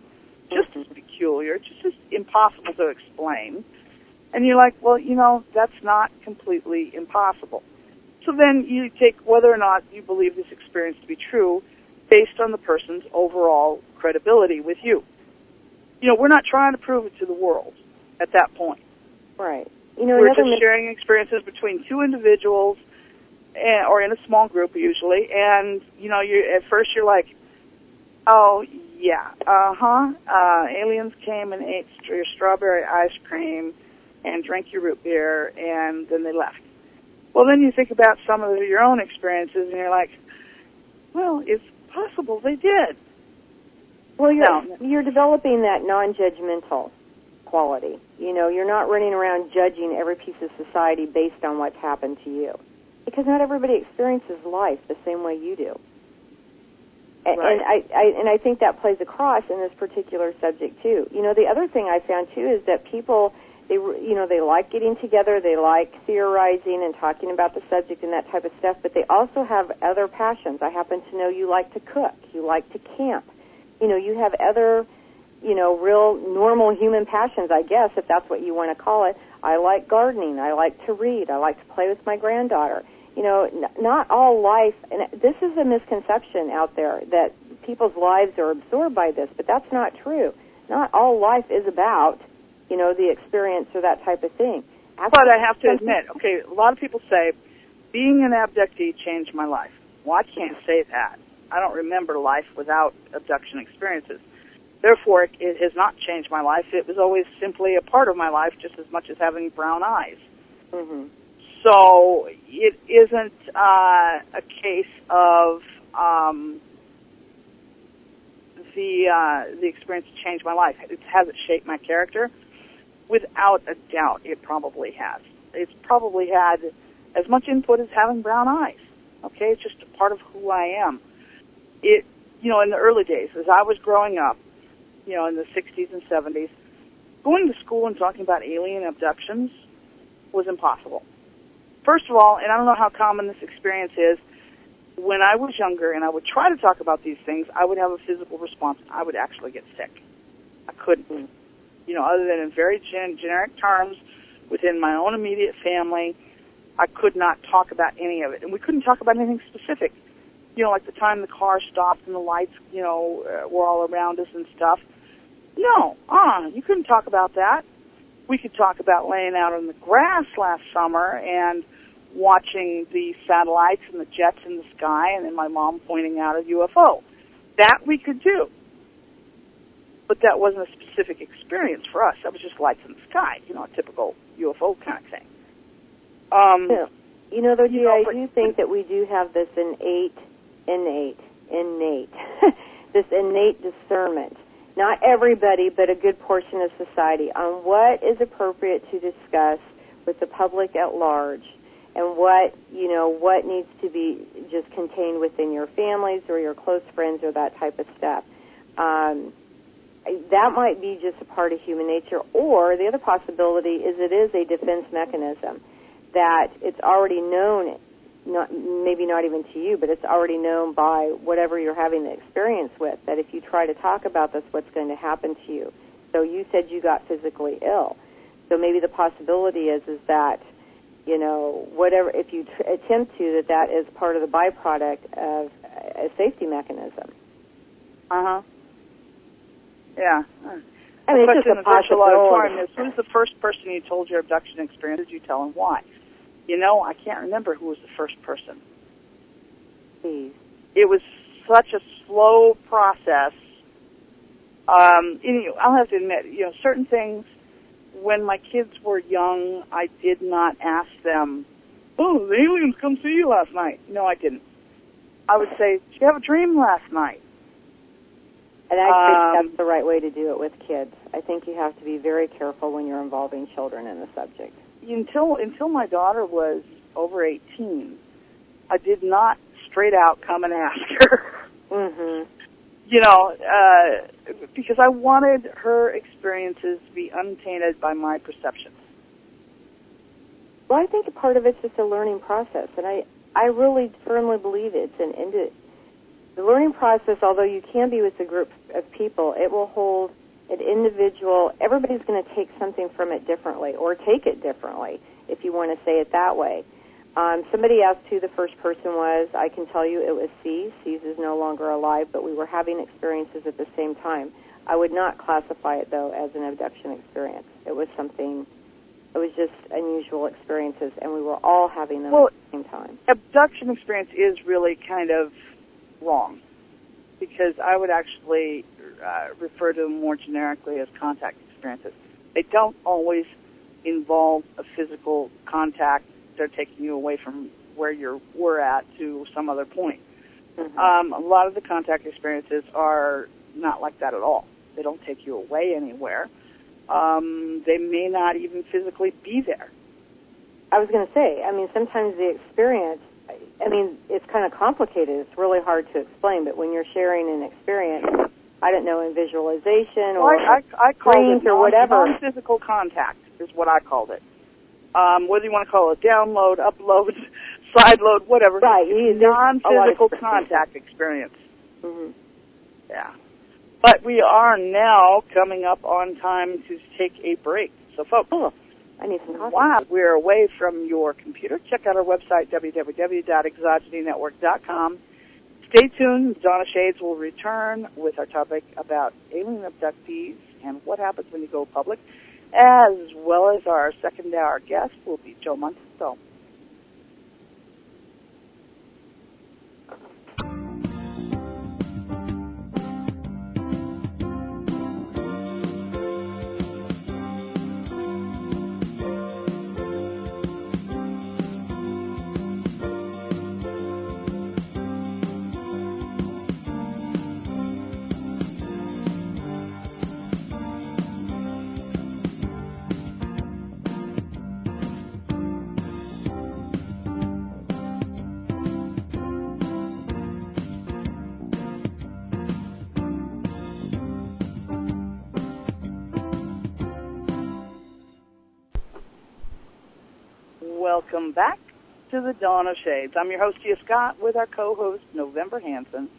just as peculiar, just as impossible to explain. And you're like, well, you know, that's not completely impossible. So then you take whether or not you believe this experience to be true based on the person's overall credibility with you. You know, we're not trying to prove it to the world at that point. Right. You know, we're just sharing experiences between two individuals, or in a small group usually, and, you know, at first you're like, oh, yeah, aliens came and ate your strawberry ice cream and drank your root beer, and then they left. Well, then you think about some of your own experiences, and you're like, well, it's possible they did. Well, you're developing that non-judgmental quality. You know, you're not running around judging every piece of society based on what's happened to you. Because not everybody experiences life the same way you do. Right. And I think that plays across in this particular subject, too. You know, the other thing I found, too, is that people, they like getting together, they like theorizing and talking about the subject and that type of stuff, but they also have other passions. I happen to know you like to cook, you like to camp. You know, you have other, you know, real normal human passions, I guess, if that's what you want to call it. I like gardening, I like to read, I like to play with my granddaughter. You know, not all life, and this is a misconception out there that people's lives are absorbed by this, but that's not true. Not all life is about, you know, the experience or that type of thing. But I have to admit, okay, a lot of people say, being an abductee changed my life. Well, I can't say that. I don't remember life without abduction experiences. Therefore, it has not changed my life. It was always simply a part of my life, just as much as having brown eyes. Mm-hmm. So it isn't a case of the experience changed my life. Has it shaped my character? Without a doubt, it probably has. It's probably had as much input as having brown eyes. Okay, it's just a part of who I am. It, you know, in the early days, as I was growing up, you know, in the 60s and 70s, going to school and talking about alien abductions was impossible. First of all, and I don't know how common this experience is, when I was younger and I would try to talk about these things, I would have a physical response. I would actually get sick. I couldn't. You know, other than in very generic terms within my own immediate family, I could not talk about any of it. And we couldn't talk about anything specific. You know, like the time the car stopped and the lights, you know, were all around us and stuff. No, you couldn't talk about that. We could talk about laying out on the grass last summer and watching the satellites and the jets in the sky, and then my mom pointing out a UFO. That we could do. But that wasn't a specific experience for us. That was just lights in the sky, you know, a typical UFO kind of thing. You know, though, I do think that we do have this innate, this innate discernment. Not everybody, but a good portion of society, on what is appropriate to discuss with the public at large, and what, you know, what needs to be just contained within your families or your close friends or that type of stuff. that might be just a part of human nature, or the other possibility is it is a defense mechanism, that it's already known, maybe not even to you, but it's already known by whatever you're having the experience with, that if you try to talk about this, what's going to happen to you. So you said you got physically ill. So maybe the possibility is that, whatever, if you attempt to, that is part of the byproduct of a safety mechanism. Uh-huh. Yeah. I mean, it's just a possibility. Who's the first person you told your abduction experience? Did you tell and why? I can't remember who was the first person. Please. It was such a slow process. I'll have to admit, certain things, when my kids were young, I did not ask them, oh, the aliens come see you last night. No, I didn't. I would say, did you have a dream last night? And I think that's the right way to do it with kids. I think you have to be very careful when you're involving children in the subject. Until my daughter was over 18, I did not straight out come and ask her. Mm-hmm. Because I wanted her experiences to be untainted by my perceptions. Well, I think a part of it's just a learning process, and I really firmly believe it's the learning process, although you can be with a group of people, it will hold an individual. Everybody's going to take something from it differently, or take it differently, if you want to say it that way. Somebody asked who the first person was. I can tell you it was C's. C's is no longer alive, but we were having experiences at the same time. I would not classify it, though, as an abduction experience. It was just unusual experiences, and we were all having them at the same time. Abduction experience is really kind of wrong, because I would actually refer to them more generically as contact experiences. They don't always involve a physical contact. They're taking you away from where you were at to some other point. Mm-hmm. A lot of the contact experiences are not like that at all. They don't take you away anywhere. They may not even physically be there. I was going to say, sometimes the experience, it's kind of complicated. It's really hard to explain, but when you're sharing an experience, I don't know, in visualization or I called it or whatever. Non-physical contact is what I called it. Whether you want to call it download, upload, sideload, whatever. Right. Non-physical contact experience. Mm-hmm. Yeah. But we are now coming up on time to take a break. So, folks, I need some coffee. While we're away from your computer, check out our website, www.exogenynetwork.com. Stay tuned. Donna Shades will return with our topic about alien abductees and what happens when you go public, as well as our second hour guest will be Joe Montefiore. Welcome back to the Dawn of Shades. I'm your host, Gia Scott, with our co-host, November Hansen.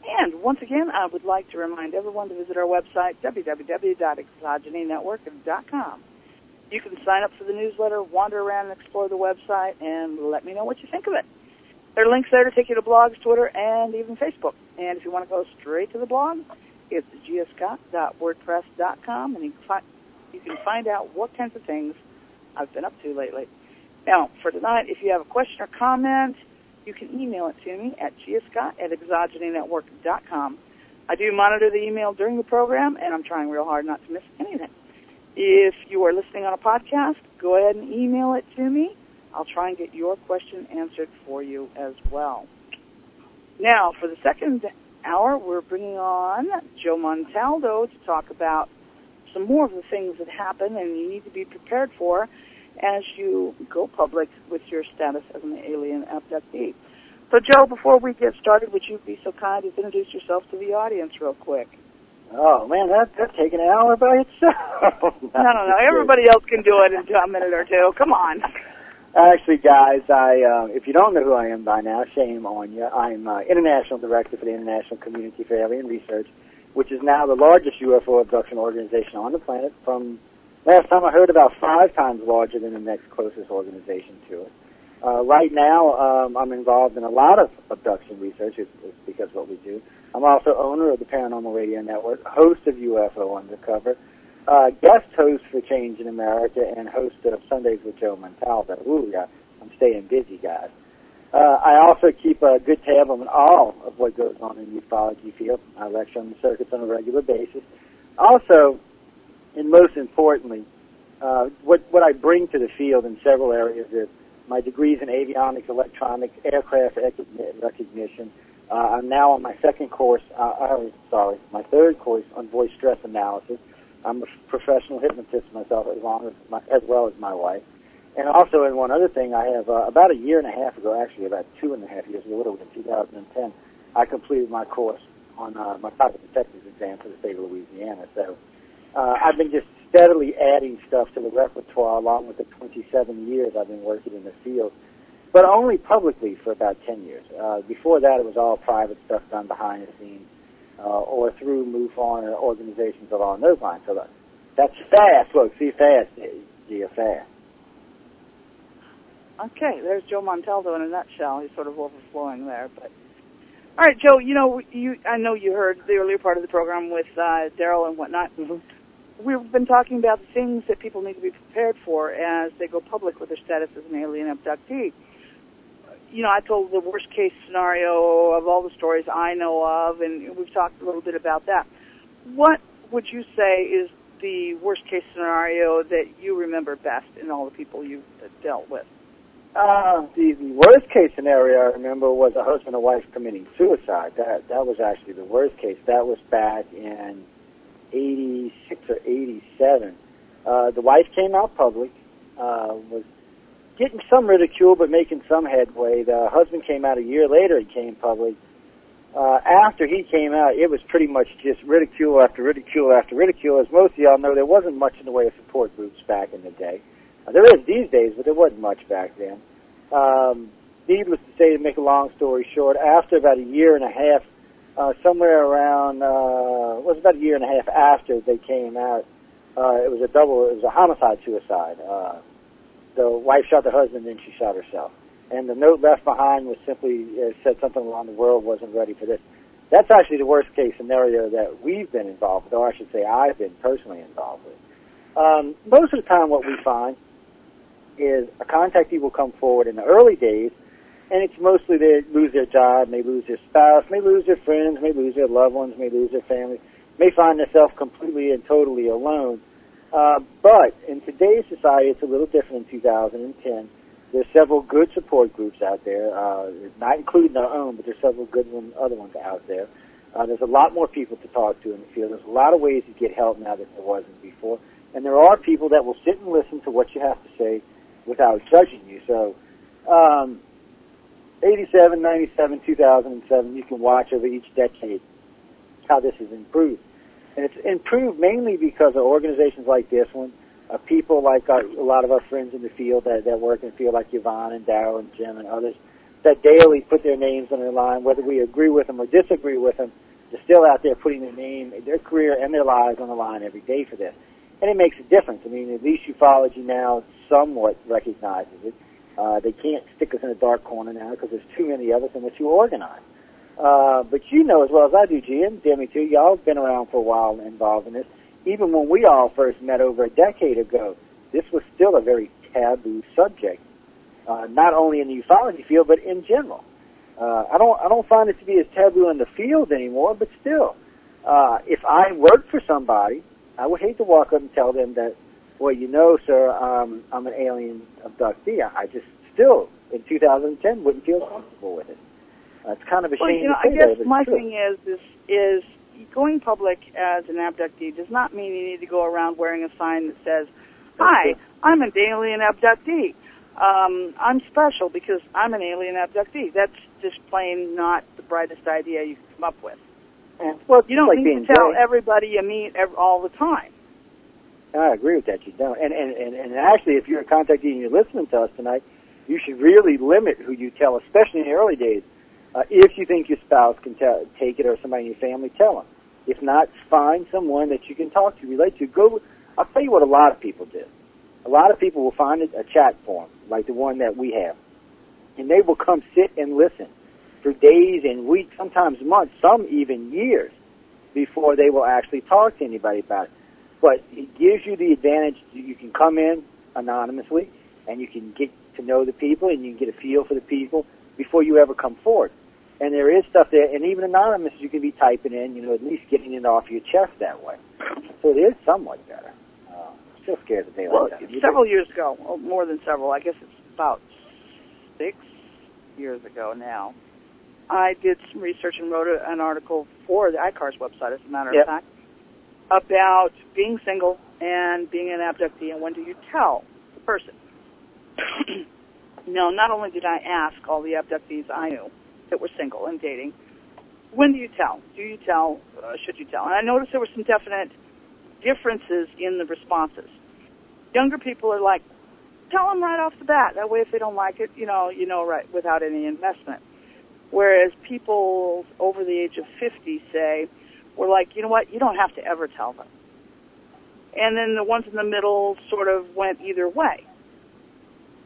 And once again, I would like to remind everyone to visit our website, www.exogenynetwork.com. You can sign up for the newsletter, wander around and explore the website, and let me know what you think of it. There are links there to take you to blogs, Twitter, and even Facebook. And if you want to go straight to the blog, it's giascott.wordpress.com, and you can find out what kinds of things I've been up to lately. Now, for tonight, if you have a question or comment, you can email it to me at giascott@exogenynetwork.com. I do monitor the email during the program, and I'm trying real hard not to miss anything. If you are listening on a podcast, go ahead and email it to me. I'll try and get your question answered for you as well. Now, for the second hour, we're bringing on Joe Montaldo to talk about some more of the things that happen and you need to be prepared for as you go public with your status as an alien abductee. So, Joe, before we get started, would you be so kind as to introduce yourself to the audience real quick? Oh, man, that's taking an hour by itself. No. Everybody else can do it in a minute or two. Come on. Actually, guys, if you don't know who I am by now, shame on you. I'm International Director for the International Community for Alien Research, which is now the largest UFO abduction organization on the planet. From last time I heard, about 5 times larger than the next closest organization to it. Right now, I'm involved in a lot of abduction research. It's because of what we do. I'm also owner of the Paranormal Radio Network, host of UFO Undercover, guest host for Change in America, and host of Sundays with Joe Montalvo. Ooh, yeah, I'm staying busy, guys. I also keep a good tab on all of what goes on in the ufology field. I lecture on the circuits on a regular basis. Also, and most importantly, what I bring to the field in several areas is my degrees in avionics, electronics, aircraft recognition. I'm now on my my third course on voice stress analysis. I'm a professional hypnotist myself, as well as my wife. And also, in one other thing, I have about a year and a half ago, actually about 2.5 years ago, in 2010, I completed my course on my private detective's exam for the state of Louisiana. So I've been just steadily adding stuff to the repertoire along with the 27 years I've been working in the field, but only publicly for about 10 years. Before that, it was all private stuff done behind the scenes or through MUFON or organizations along those lines. So that's fast. Look, see fast, Gia, fast. Okay, there's Joe Montalvo in a nutshell. He's sort of overflowing there. But all right, Joe, I know you heard the earlier part of the program with Daryl and whatnot. Mm-hmm. We've been talking about the things that people need to be prepared for as they go public with their status as an alien abductee. I told the worst-case scenario of all the stories I know of, and we've talked a little bit about that. What would you say is the worst-case scenario that you remember best in all the people you've dealt with? The worst-case scenario I remember was a husband and wife committing suicide. That was actually the worst case. That was back in 86 or 87. The wife came out public, was getting some ridicule but making some headway. The husband came out a year later. He came public. After he came out, it was pretty much just ridicule after ridicule after ridicule. As most of y'all know, there wasn't much in the way of support groups back in the day. There is these days, but there wasn't much back then. Needless to say, to make a long story short, after about a year and a half, somewhere around, it was about a year and a half after they came out, it was a homicide-suicide. The wife shot the husband, and she shot herself. And the note left behind was simply said something along the world wasn't ready for this. That's actually the worst-case scenario that we've been involved with, or I should say I've been personally involved with. Most of the time what we find is a contactee will come forward in the early days, and it's mostly they lose their job, may lose their spouse, may lose their friends, may lose their loved ones, may lose their family, may find themselves completely and totally alone. But in today's society, it's a little different in 2010. There's several good support groups out there, not including our own, but there's several good other ones out there. There's a lot more people to talk to in the field. There's a lot of ways to get help now that there wasn't before. And there are people that will sit and listen to what you have to say without judging you. So 87, 97, 2007, you can watch over each decade how this has improved. And it's improved mainly because of organizations like this one, people like a lot of our friends in the field that work in the field, like Yvonne and Darryl and Jim and others, that daily put their names on the line, whether we agree with them or disagree with them. They're still out there putting their name, their career, and their lives on the line every day for this. And it makes a difference. I mean, at least ufology now somewhat recognizes it. They can't stick us in a dark corner now because there's too many of us and we're too organized. But you know as well as I do, Gia, and Demi too, y'all have been around for a while involved in this. Even when we all first met over a decade ago, this was still a very taboo subject, not only in the ufology field, but in general. I don't find it to be as taboo in the field anymore, but still, if I worked for somebody, I would hate to walk up and tell them that, well, you know, sir, I'm an alien abductee. I just still, in 2010, wouldn't feel comfortable with it. It's kind of a shame to say I guess that, my thing is going public as an abductee does not mean you need to go around wearing a sign that says, "Hi, I'm an alien abductee. I'm special because I'm an alien abductee." That's just plain not the brightest idea you can come up with. Well, you don't like need to tell everybody you meet all the time. I agree with that. You don't. And actually, if you're a contactee and you're listening to us tonight, you should really limit who you tell, especially in the early days. If you think your spouse can take it or somebody in your family, tell them. If not, find someone that you can talk to, relate to. I'll tell you what a lot of people do. A lot of people will find a chat forum, like the one that we have, and they will come sit and listen for days and weeks, sometimes months, some even years, before they will actually talk to anybody about it. But it gives you the advantage that you can come in anonymously, and you can get to know the people, and you can get a feel for the people before you ever come forward. And there is stuff there, and even anonymous, you can be typing in, at least getting it off your chest that way. So it is somewhat better. Still scared the daylight out of you. Several years ago, more than several, I guess it's about 6 years ago now, I did some research and wrote an article for the ICARS website, as a matter of fact, about being single and being an abductee, and when do you tell the person. No, not only did I ask all the abductees I knew that were single and dating, when do you tell? Do you tell? Should you tell? And I noticed there were some definite differences in the responses. Younger people are like, tell them right off the bat. That way, if they don't like it, you know right without any investment. Whereas people over the age of 50 say, we're like, you know what, you don't have to ever tell them. And then the ones in the middle sort of went either way.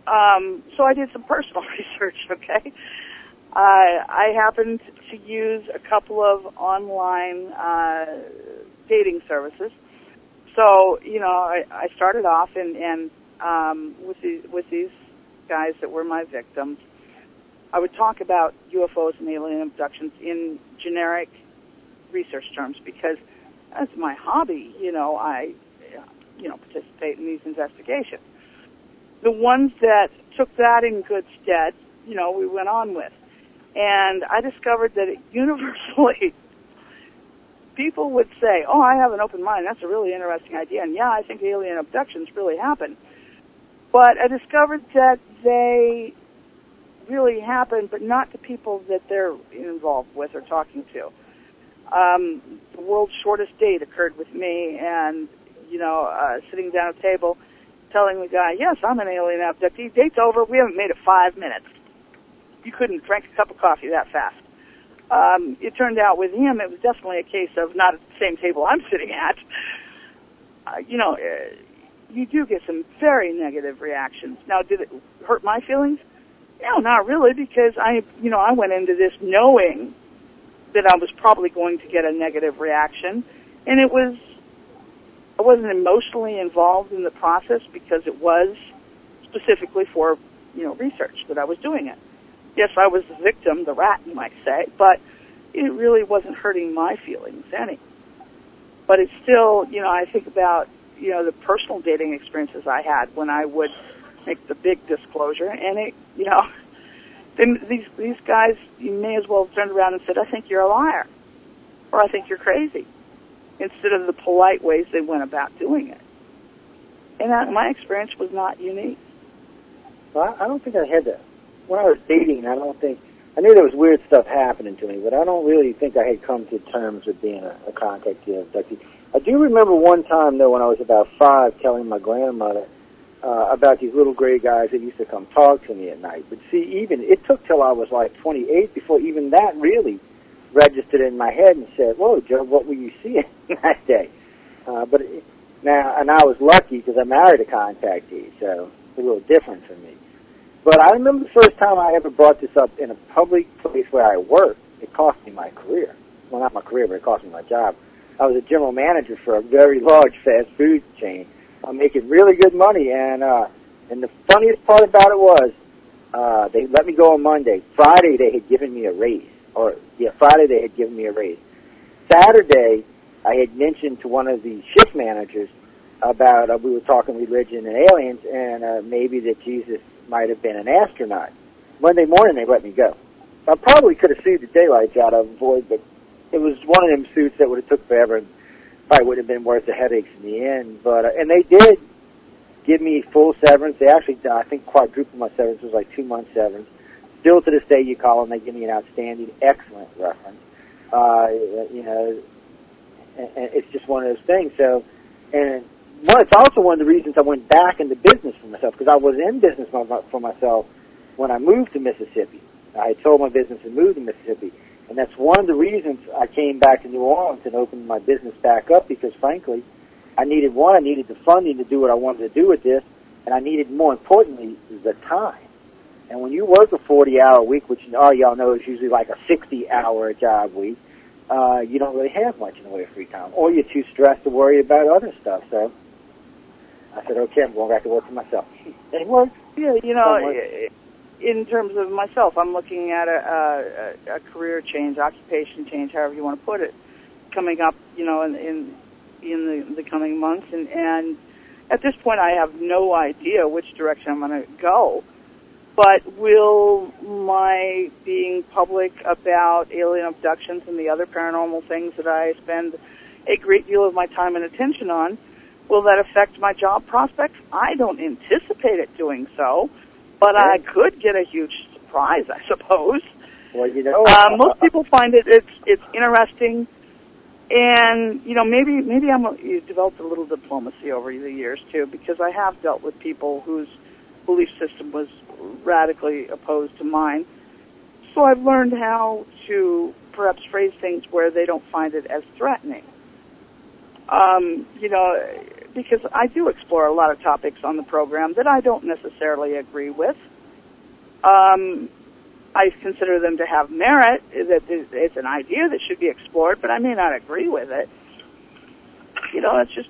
So I did some personal research, okay? I happened to use a couple of online dating services. So, I started off and with these guys that were my victims, I would talk about UFOs and alien abductions in generic research terms because that's my hobby. I participate in these investigations. The ones that took that in good stead, we went on with. And I discovered that universally people would say, oh, I have an open mind. That's a really interesting idea. And, yeah, I think alien abductions really happen. But I discovered that they really happen, but not to people that they're involved with or talking to. The world's shortest date occurred with me, and, sitting down at a table telling the guy, yes, I'm an alien abductee. Date's over. We haven't made it 5 minutes. You couldn't drink a cup of coffee that fast. It turned out with him, it was definitely a case of not at the same table I'm sitting at. You do get some very negative reactions. Now, did it hurt my feelings? No, not really, because I went into this knowing that I was probably going to get a negative reaction, and I wasn't emotionally involved in the process because it was specifically for, research that I was doing it. Yes, I was the victim, the rat, you might say, but it really wasn't hurting my feelings any. But it's still, I think about, the personal dating experiences I had when I would make the big disclosure, and then these guys, you may as well have turned around and said, I think you're a liar, or I think you're crazy, instead of the polite ways they went about doing it. And my experience was not unique. Well, I don't think I had that. When I was dating, I knew there was weird stuff happening to me, but I don't really think I had come to terms with being a contactee abductee. I do remember one time, though, when I was about 5, telling my grandmother about these little gray guys that used to come talk to me at night. But see, it took till I was like 28 before even that really registered in my head and said, whoa, Joe, what were you seeing that day? And I was lucky because I married a contactee, so it's a little different for me. But I remember the first time I ever brought this up in a public place where I worked. It cost me my career. Well, not my career, but it cost me my job. I was a general manager for a very large fast food chain. I'm making really good money, and the funniest part about it was they let me go on Monday. Friday they had given me a raise. Friday they had given me a raise. Saturday I had mentioned to one of the shift managers about we were talking religion and aliens, and maybe that Jesus might have been an astronaut. Monday morning, they let me go. I probably could have sued the daylights out of Void, but it was one of them suits that would have took forever and probably would have been worth the headaches in the end. But and they did give me full severance. They actually, I think, quadrupled my severance. It was like 2 months severance. Still to this day, you call them, they give me an outstanding, excellent reference. You know, and it's just one of those things. So, and it's also one of the reasons I went back into business for myself, because I was in business for myself when I moved to Mississippi. I had sold my business and moved to Mississippi. And that's one of the reasons I came back to New Orleans and opened my business back up, because, frankly, I needed the funding to do what I wanted to do with this, and I needed, more importantly, the time. And when you work a 40-hour week, which all y'all know is usually like a 60-hour job week, you don't really have much in the way of free time, or you're too stressed to worry about other stuff. So I said, okay, I'm going back to work for myself. And it worked. Yeah, you know, in terms of myself, I'm looking at a career change, occupation change, however you want to put it, coming up, you know, in the coming months. And at this point, I have no idea which direction I'm going to go. But will my being public about alien abductions and the other paranormal things that I spend a great deal of my time and attention on, will that affect my job prospects? I don't anticipate it doing so, but I could get a huge surprise, I suppose. Well, you know, most people find it's interesting, and you know, maybe you've developed a little diplomacy over the years too, because I have dealt with people whose belief system was radically opposed to mine. So I've learned how to perhaps phrase things where they don't find it as threatening. You know, because I do explore a lot of topics on the program that I don't necessarily agree with. I consider them to have merit, that it's an idea that should be explored, but I may not agree with it. You know, it's just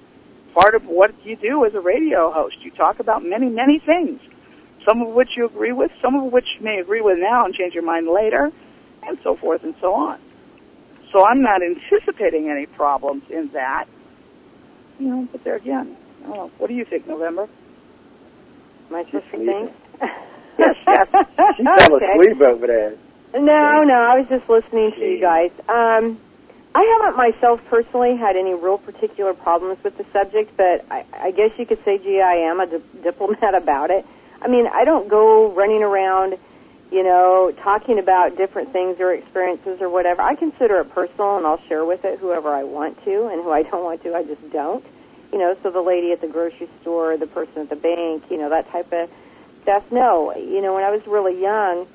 part of what you do as a radio host. You talk about many, many things, some of which you agree with, some of which you may agree with now and change your mind later, and so forth and so on. So I'm not anticipating any problems in that. You know, but there again, I don't know. What do you think, November? Am I supposed to think? Yes. She fell asleep over there. No, I was just listening to you guys. I haven't myself personally had any real particular problems with the subject, but I guess you could say, gee, I am a diplomat about it. I mean, I don't go running around, you know, talking about different things or experiences or whatever. I consider it personal, and I'll share with it whoever I want to, and who I don't want to, I just don't. You know, so the lady at the grocery store, the person at the bank, you know, that type of stuff. No, you know, when I was really young,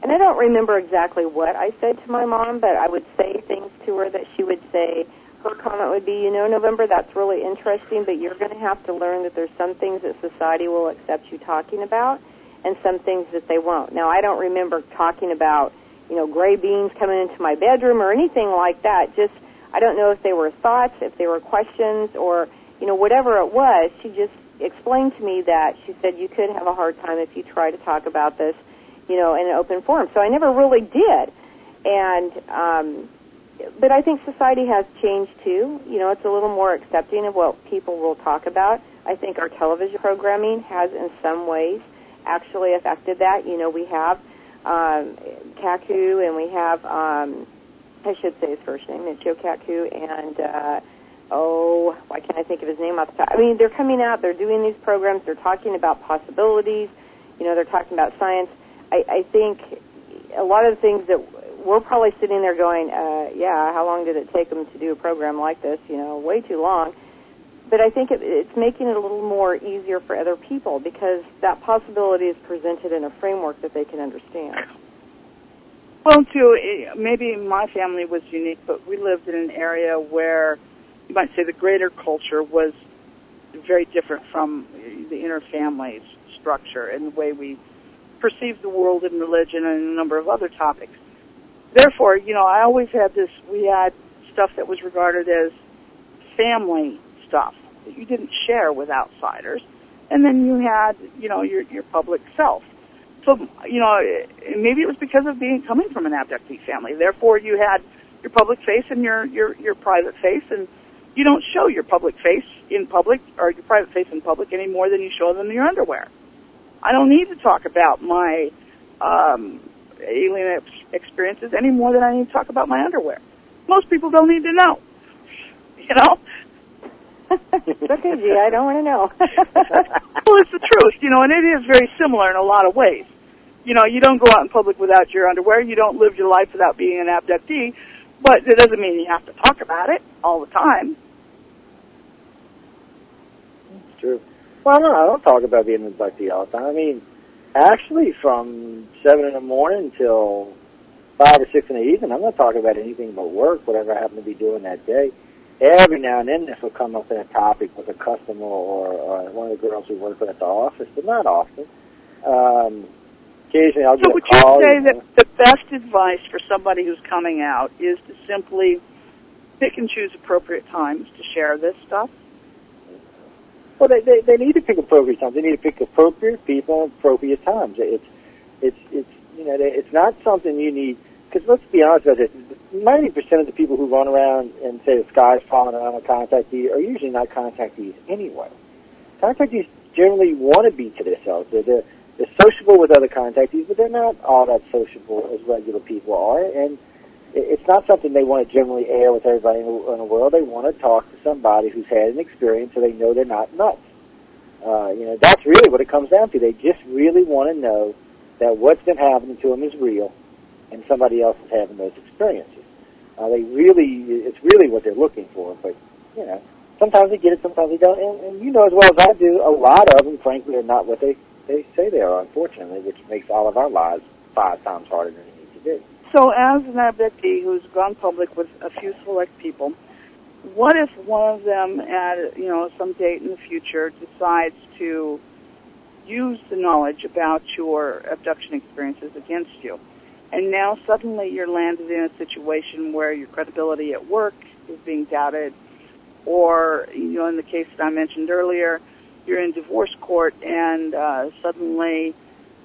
and I don't remember exactly what I said to my mom, but I would say things to her that she would say. Her comment would be, you know, November, that's really interesting, but you're going to have to learn that there's some things that society will accept you talking about and some things that they won't. Now, I don't remember talking about, you know, gray beans coming into my bedroom or anything like that. Just, I don't know if they were thoughts, if they were questions, or, you know, whatever it was. She just explained to me that she said you could have a hard time if you try to talk about this, you know, in an open forum. So I never really did. And, but I think society has changed, too. You know, it's a little more accepting of what people will talk about. I think our television programming has, in some ways, actually affected that. You know, we have Kaku, and we have, I should say his first name, it's Joe Kaku, and, why can't I think of his name off the top? I mean, they're coming out, they're doing these programs, they're talking about possibilities, you know, they're talking about science. I think a lot of the things that we're probably sitting there going, yeah, how long did it take them to do a program like this? You know, way too long. But I think it's making it a little more easier for other people because that possibility is presented in a framework that they can understand. Well, too, maybe my family was unique, but we lived in an area where you might say the greater culture was very different from the inner family structure and the way we perceived the world and religion and a number of other topics. Therefore, you know, I always had we had stuff that was regarded as family stuff that you didn't share with outsiders. And then you had, you know, your public self. So, you know, maybe it was because of coming from an abductee family. Therefore, you had your public face and your private face, and you don't show your public face in public or your private face in public any more than you show them in your underwear. I don't need to talk about my alien experiences any more than I need to talk about my underwear. Most people don't need to know, you know? It's okay, G, I don't want to know. Well, it's the truth, you know, and it is very similar in a lot of ways. You know, you don't go out in public without your underwear. You don't live your life without being an abductee. But it doesn't mean you have to talk about it all the time. It's true. Well, no, I don't talk about being in the all the time. I mean, actually, from 7 in the morning till 5 or 6 in the evening, I'm not talking about anything but work, whatever I happen to be doing that day. Every now and then this will come up in a topic with a customer or one of the girls who work at the office, but not often. Occasionally I'll get a call. So would you say that the best advice for somebody who's coming out is to simply pick and choose appropriate times to share this stuff? Well, they need to pick appropriate times. They need to pick appropriate people at appropriate times. It's not something you need, because let's be honest about it, 90% of the people who run around and say the sky's falling around a contactee are usually not contactees anyway. Contactees generally want to be to themselves. They're sociable with other contactees, but they're not all that sociable as regular people are, and it's not something they want to generally air with everybody in the world. They want to talk to somebody who's had an experience so they know they're not nuts. That's really what it comes down to. They just really want to know that what's been happening to them is real, and somebody else is having those experiences. It's really what they're looking for. But sometimes they get it, sometimes they don't. And you know as well as I do, a lot of them, frankly, are not what they say they are, unfortunately, which makes all of our lives 5 times harder than they need to be. So as an abductee who's gone public with a few select people, what if one of them at some date in the future decides to use the knowledge about your abduction experiences against you, and now suddenly you're landed in a situation where your credibility at work is being doubted, or in the case that I mentioned earlier, you're in divorce court and suddenly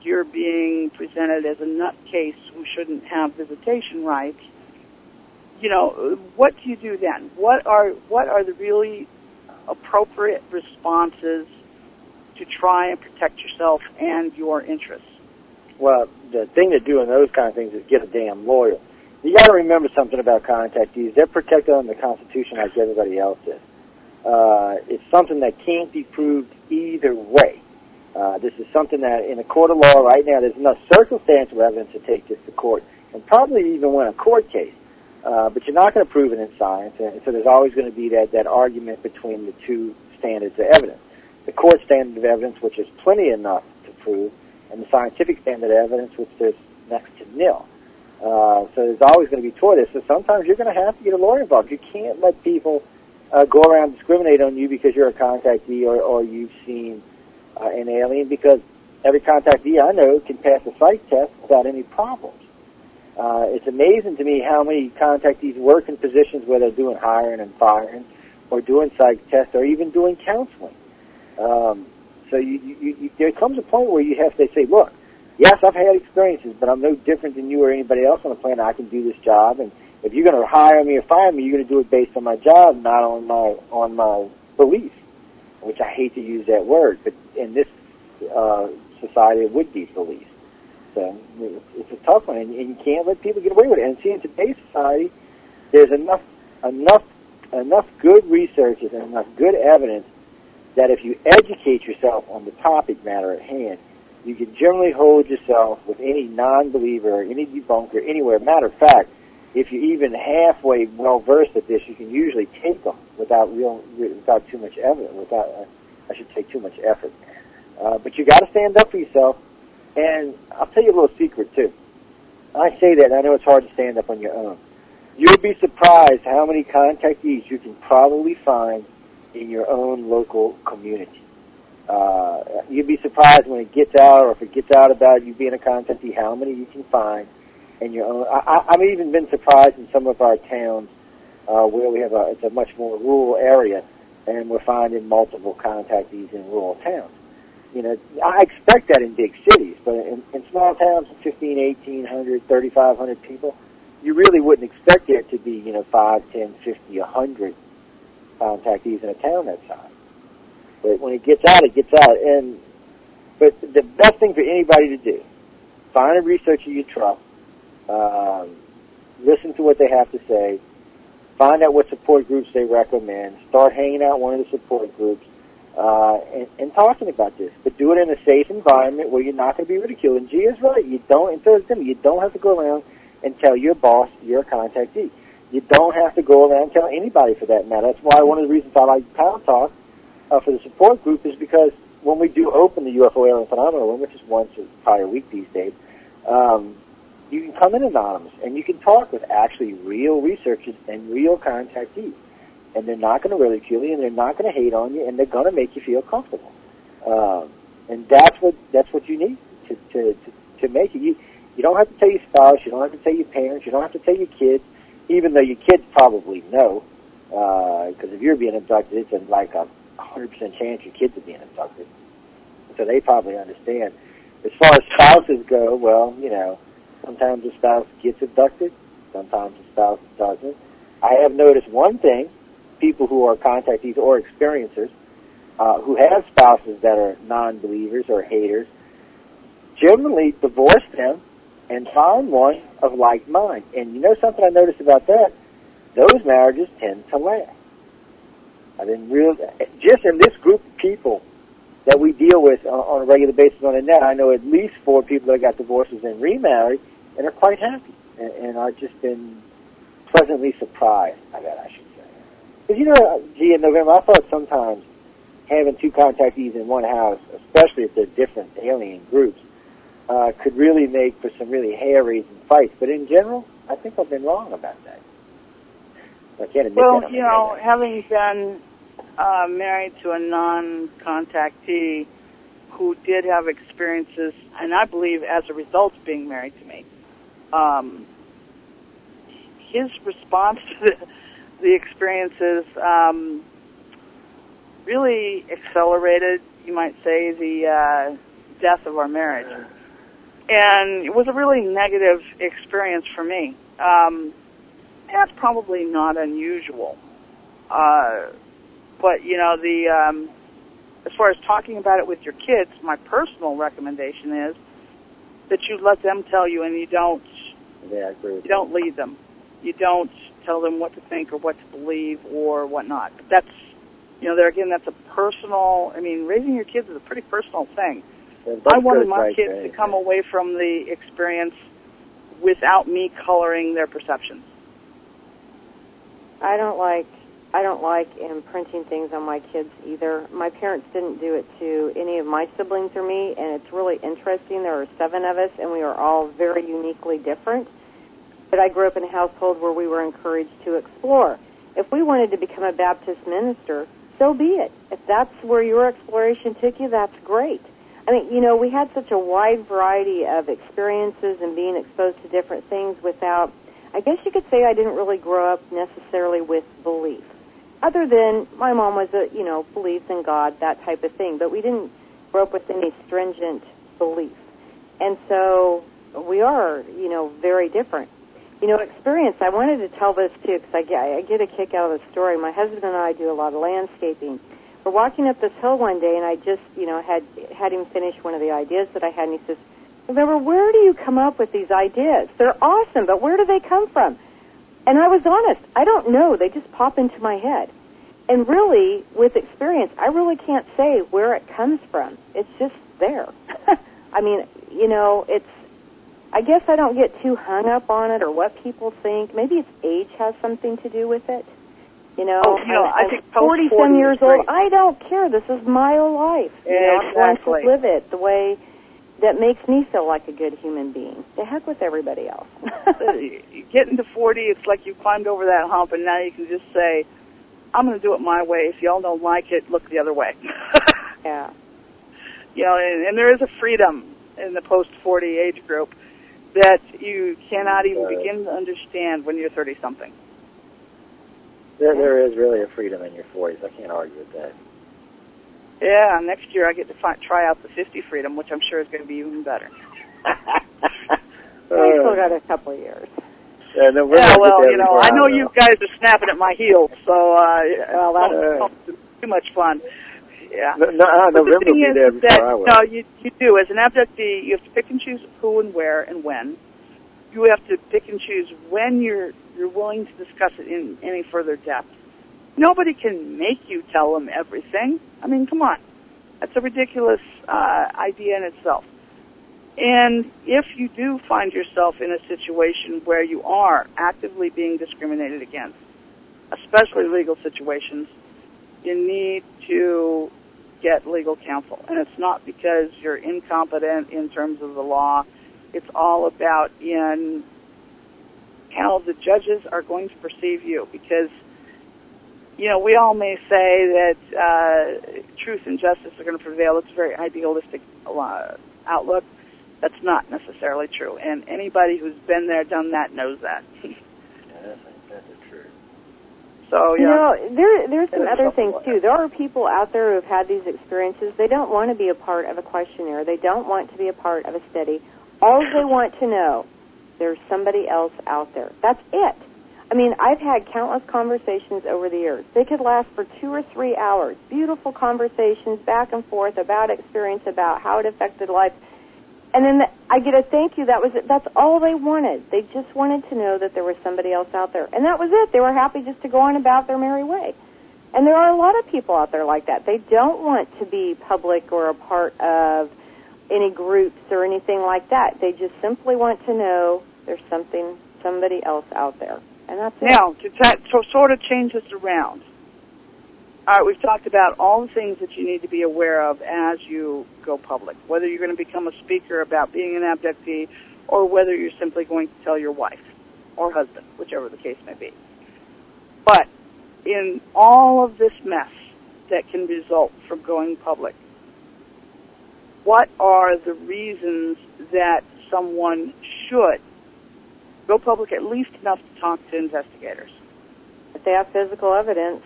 you're being presented as a nutcase who shouldn't have visitation rights. What do you do then? What are the really appropriate responses to try and protect yourself and your interests? Well, the thing to do in those kind of things is get a damn lawyer. You got to remember something about contactees. They're protected under the Constitution like everybody else is. It's something that can't be proved either way. This is something that in a court of law right now, there's enough circumstantial evidence to take this to court and probably even win a court case. But you're not going to prove it in science, and so there's always going to be that argument between the two standards of evidence. The court standard of evidence, which is plenty enough to prove, and the scientific standard of evidence, which there's next to nil. So there's always going to be toward this. So sometimes you're going to have to get a lawyer involved. You can't let people go around and discriminate on you because you're a contactee or you've seen an alien, because every contactee I know can pass a psych test without any problems. It's amazing to me how many contactees work in positions where they're doing hiring and firing or doing psych tests or even doing counseling. So there comes a point where you have to say, look, yes, I've had experiences, but I'm no different than you or anybody else on the planet. I can do this job, and if you're going to hire me or fire me, you're going to do it based on my job, not on my beliefs, which I hate to use that word, but in this society it would be beliefs. So it's a tough one, and you can't let people get away with it. And see, in today's society, there's enough good researchers and enough good evidence that if you educate yourself on the topic matter at hand, you can generally hold yourself with any non-believer or any debunker anywhere. Matter of fact, if you're even halfway well-versed at this, you can usually take them without too much evidence, too much effort. But you got to stand up for yourself. And I'll tell you a little secret, too. I say that, and I know it's hard to stand up on your own. You'll be surprised how many contactees you can probably find in your own local community. You'll be surprised when it gets out, or if it gets out about you being a contactee, how many you can find in your own. I've even been surprised in some of our towns where we have it's a much more rural area, and we're finding multiple contactees in rural towns. I expect that in big cities, but in small towns of 15, 1,800, 3,500 people, you really wouldn't expect there to be, 5, 10, 50, 100 contactees in a town that size. But when it gets out, it gets out. But the best thing for anybody to do, find a researcher you trust, listen to what they have to say, find out what support groups they recommend, start hanging out one of the support groups, and talking about this, but do it in a safe environment where you're not going to be ridiculed. And G is right. You don't have to go around and tell your boss you're a contactee. You don't have to go around telling anybody for that matter. That's why one of the reasons I like Pound Talk for the support group is because when we do open the UFO Alien Phenomenon Room, which is once or probably a week these days, you can come in anonymous and you can talk with actually real researchers and real contactees. And they're not going to ridicule you, and they're not going to hate on you, and they're going to make you feel comfortable. And that's what you need to make it. You don't have to tell your spouse, you don't have to tell your parents, you don't have to tell your kids, even though your kids probably know, because if you're being abducted, it's like a 100% chance your kids are being abducted. So they probably understand. As far as spouses go, well, sometimes the spouse gets abducted, sometimes the spouse doesn't. I have noticed one thing. People who are contactees or experiencers who have spouses that are non-believers or haters generally divorce them and find one of like mind. And you know something I noticed about that? Those marriages tend to last. Just in this group of people that we deal with on a regular basis on the net, I know at least 4 people that got divorces and remarried and are quite happy. And I've just been pleasantly surprised by that, I should say. Because, in November, I thought sometimes having 2 contactees in one house, especially if they're different alien groups, could really make for some really hair-raising fights. But in general, I think I've been wrong about that. I can't admit that. Well, having been married to a non-contactee who did have experiences, and I believe as a result of being married to me, his response to the experiences really accelerated, you might say, the death of our marriage. And it was a really negative experience for me. That's probably not unusual. But, as far as talking about it with your kids, my personal recommendation is that you let them tell you and you don't lead them. You don't tell them what to think or what to believe or whatnot. But that's, that's a personal, raising your kids is a pretty personal thing. I wanted my kids to come away from the experience without me coloring their perceptions. I don't like imprinting things on my kids either. My parents didn't do it to any of my siblings or me, and it's really interesting. There are 7 of us, and we are all very uniquely different. But I grew up in a household where we were encouraged to explore. If we wanted to become a Baptist minister, so be it. If that's where your exploration took you, that's great. We had such a wide variety of experiences and being exposed to different things without, I guess you could say I didn't really grow up necessarily with belief. Other than my mom was believes in God, that type of thing. But we didn't grow up with any stringent belief. And so we are, very different. Experience, I wanted to tell this too because I get a kick out of the story. My husband and I do a lot of landscaping. We're walking up this hill one day, and I just, had him finish one of the ideas that I had, and he says, "Remember, where do you come up with these ideas? They're awesome, but where do they come from?" And I was honest. I don't know. They just pop into my head. And really, with experience, I really can't say where it comes from. It's just there. It's, I guess I don't get too hung up on it or what people think. Maybe it's age has something to do with it. I think 40-some years old, I don't care. This is my life. Exactly. I'm going to live it the way that makes me feel like a good human being. The heck with everybody else. Getting to 40, it's like you climbed over that hump, and now you can just say, I'm going to do it my way. If y'all don't like it, look the other way. Yeah. And there is a freedom in the post-40 age group that you cannot even begin to understand when you're 30-something. There is really a freedom in your 40s. I can't argue with that. Yeah, next year I get to try out the 50 freedom, which I'm sure is going to be even better. We still got a couple of years. I know you guys are snapping at my heels, so that's too much fun. Yeah. November will be there before I will. No, you do. As an abductee, you have to pick and choose who and where and when. You have to pick and choose when you're willing to discuss it in any further depth. Nobody can make you tell them everything. Come on. That's a ridiculous idea in itself. And if you do find yourself in a situation where you are actively being discriminated against, especially legal situations, you need to get legal counsel. And it's not because you're incompetent in terms of the law. It's all about in how the judges are going to perceive you. Because, you know, we all may say that truth and justice are going to prevail. It's a very idealistic outlook. That's not necessarily true. And anybody who's been there, done that, knows that. That's true. So, yeah. You know, there's some other things, too. There are people out there who have had these experiences. They don't want to be a part of a questionnaire. They don't want to be a part of a study. All they want to know, there's somebody else out there. That's it. I mean, I've had countless conversations over the years. They could last for 2 or 3 hours. Beautiful conversations back and forth about experience, about how it affected life. And then I get a thank you. That was it. That's all they wanted. They just wanted to know that there was somebody else out there. And that was it. They were happy just to go on about their merry way. And there are a lot of people out there like that. They don't want to be public or a part of any groups or anything like that. They just simply want to know there's somebody else out there. And that's it. Now, to sort of change this around, all right, we've talked about all the things that you need to be aware of as you go public, whether you're going to become a speaker about being an abductee or whether you're simply going to tell your wife or husband, whichever the case may be. But in all of this mess that can result from going public, what are the reasons that someone should go public at least enough to talk to investigators? If they have physical evidence.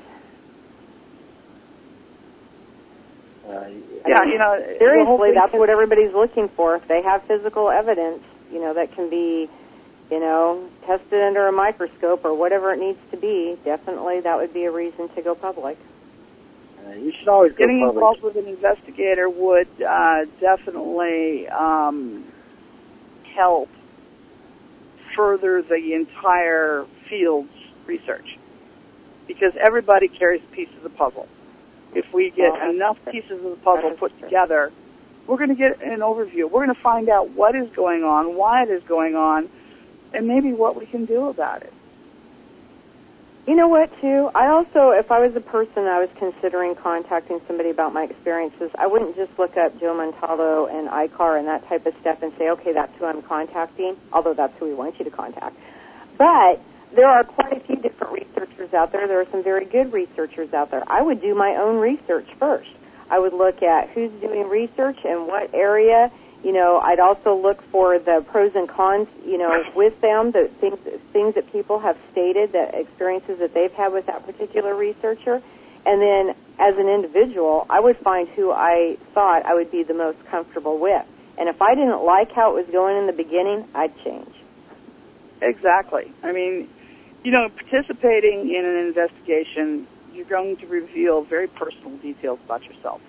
Yeah, you know, seriously, that's what everybody's looking for. If they have physical evidence, you know, that can be, you know, tested under a microscope or whatever it needs to be, definitely that would be a reason to go public. You should always go Getting public. involved with an investigator would definitely help further the entire field's research, because everybody carries a piece of the puzzle. If we get enough pieces of the puzzle put together, we're going to get an overview. We're going to find out what is going on, why it is going on, and maybe what we can do about it. You know what, too? I also, if I was a person I was considering contacting somebody about my experiences, I wouldn't just look up Joe Montalvo and ICAR and that type of stuff and say, okay, that's who I'm contacting, although that's who we want you to contact. But there are quite a few different researchers out there. There are some very good researchers out there. I would do my own research first. I would look at who's doing research and what area. You know, I'd also look for the pros and cons, you know, with them, the things that people have stated, the experiences that they've had with that particular researcher. And then as an individual, I would find who I thought I would be the most comfortable with. And if I didn't like how it was going in the beginning, I'd change. Exactly. I mean, you know, participating in an investigation, you're going to reveal very personal details about yourself.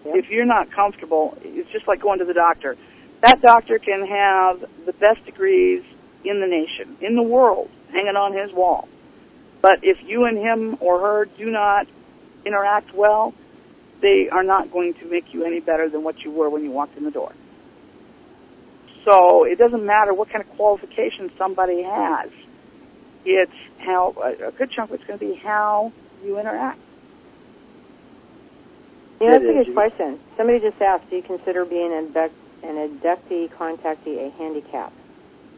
Yep. If you're not comfortable, it's just like going to the doctor. That doctor can have the best degrees in the nation, in the world, hanging on his wall. But if you and him or her do not interact well, they are not going to make you any better than what you were when you walked in the door. So it doesn't matter what kind of qualifications somebody has. It's how, a good chunk of it's going to be how you interact. Yeah, that's a good question. Somebody just asked, do you consider being an abductee, contactee a handicap?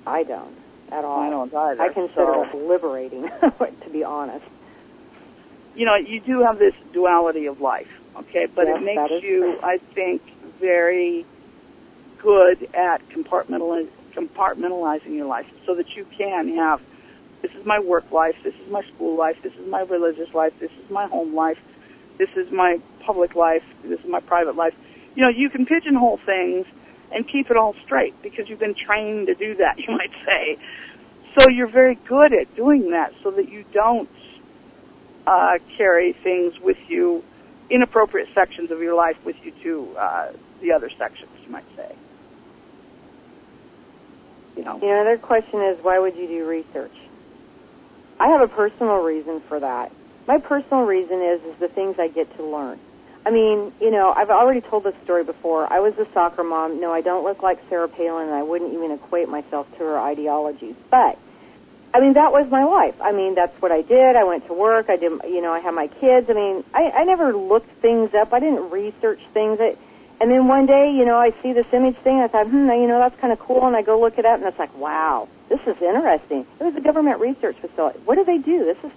I don't at all. I don't either. I consider it liberating, to be honest. You know, you do have this duality of life, okay? But yes, it makes you, I think, very good at compartmentalizing your life so that you can have, this is my work life, this is my school life, this is my religious life, this is my home life, this is my public life, this is my private life. You know, you can pigeonhole things and keep it all straight because you've been trained to do that, you might say. So you're very good at doing that so that you don't carry things with you, inappropriate sections of your life with you to the other sections, you might say. You know, another question is, why would you do research? I have a personal reason for that. My personal reason is the things I get to learn. I mean, you know, I've already told this story before. I was a soccer mom. No, I don't look like Sarah Palin, and I wouldn't even equate myself to her ideologies. But, I mean, that was my life. I mean, that's what I did. I went to work. I did, you know, I had my kids. I mean, I never looked things up. I didn't research things. And then one day, you know, I see this image thing. I thought, you know, that's kind of cool. And I go look it up, and it's like, wow, this is interesting. It was a government research facility. What do they do? This is,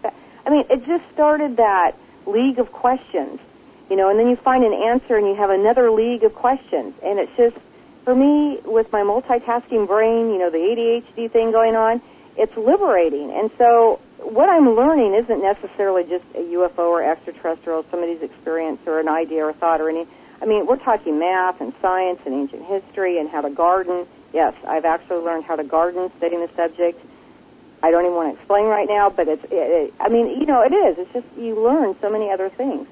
I mean, it just started that league of questions. You know, and then you find an answer and you have another league of questions. And it's just, for me, with my multitasking brain, you know, the ADHD thing going on, it's liberating. And so what I'm learning isn't necessarily just a UFO or extraterrestrial, somebody's experience or an idea or thought or any. I mean, we're talking math and science and ancient history and how to garden. Yes, I've actually learned how to garden studying the subject. I don't even want to explain right now, but I mean, you know, it is. It's just you learn so many other things.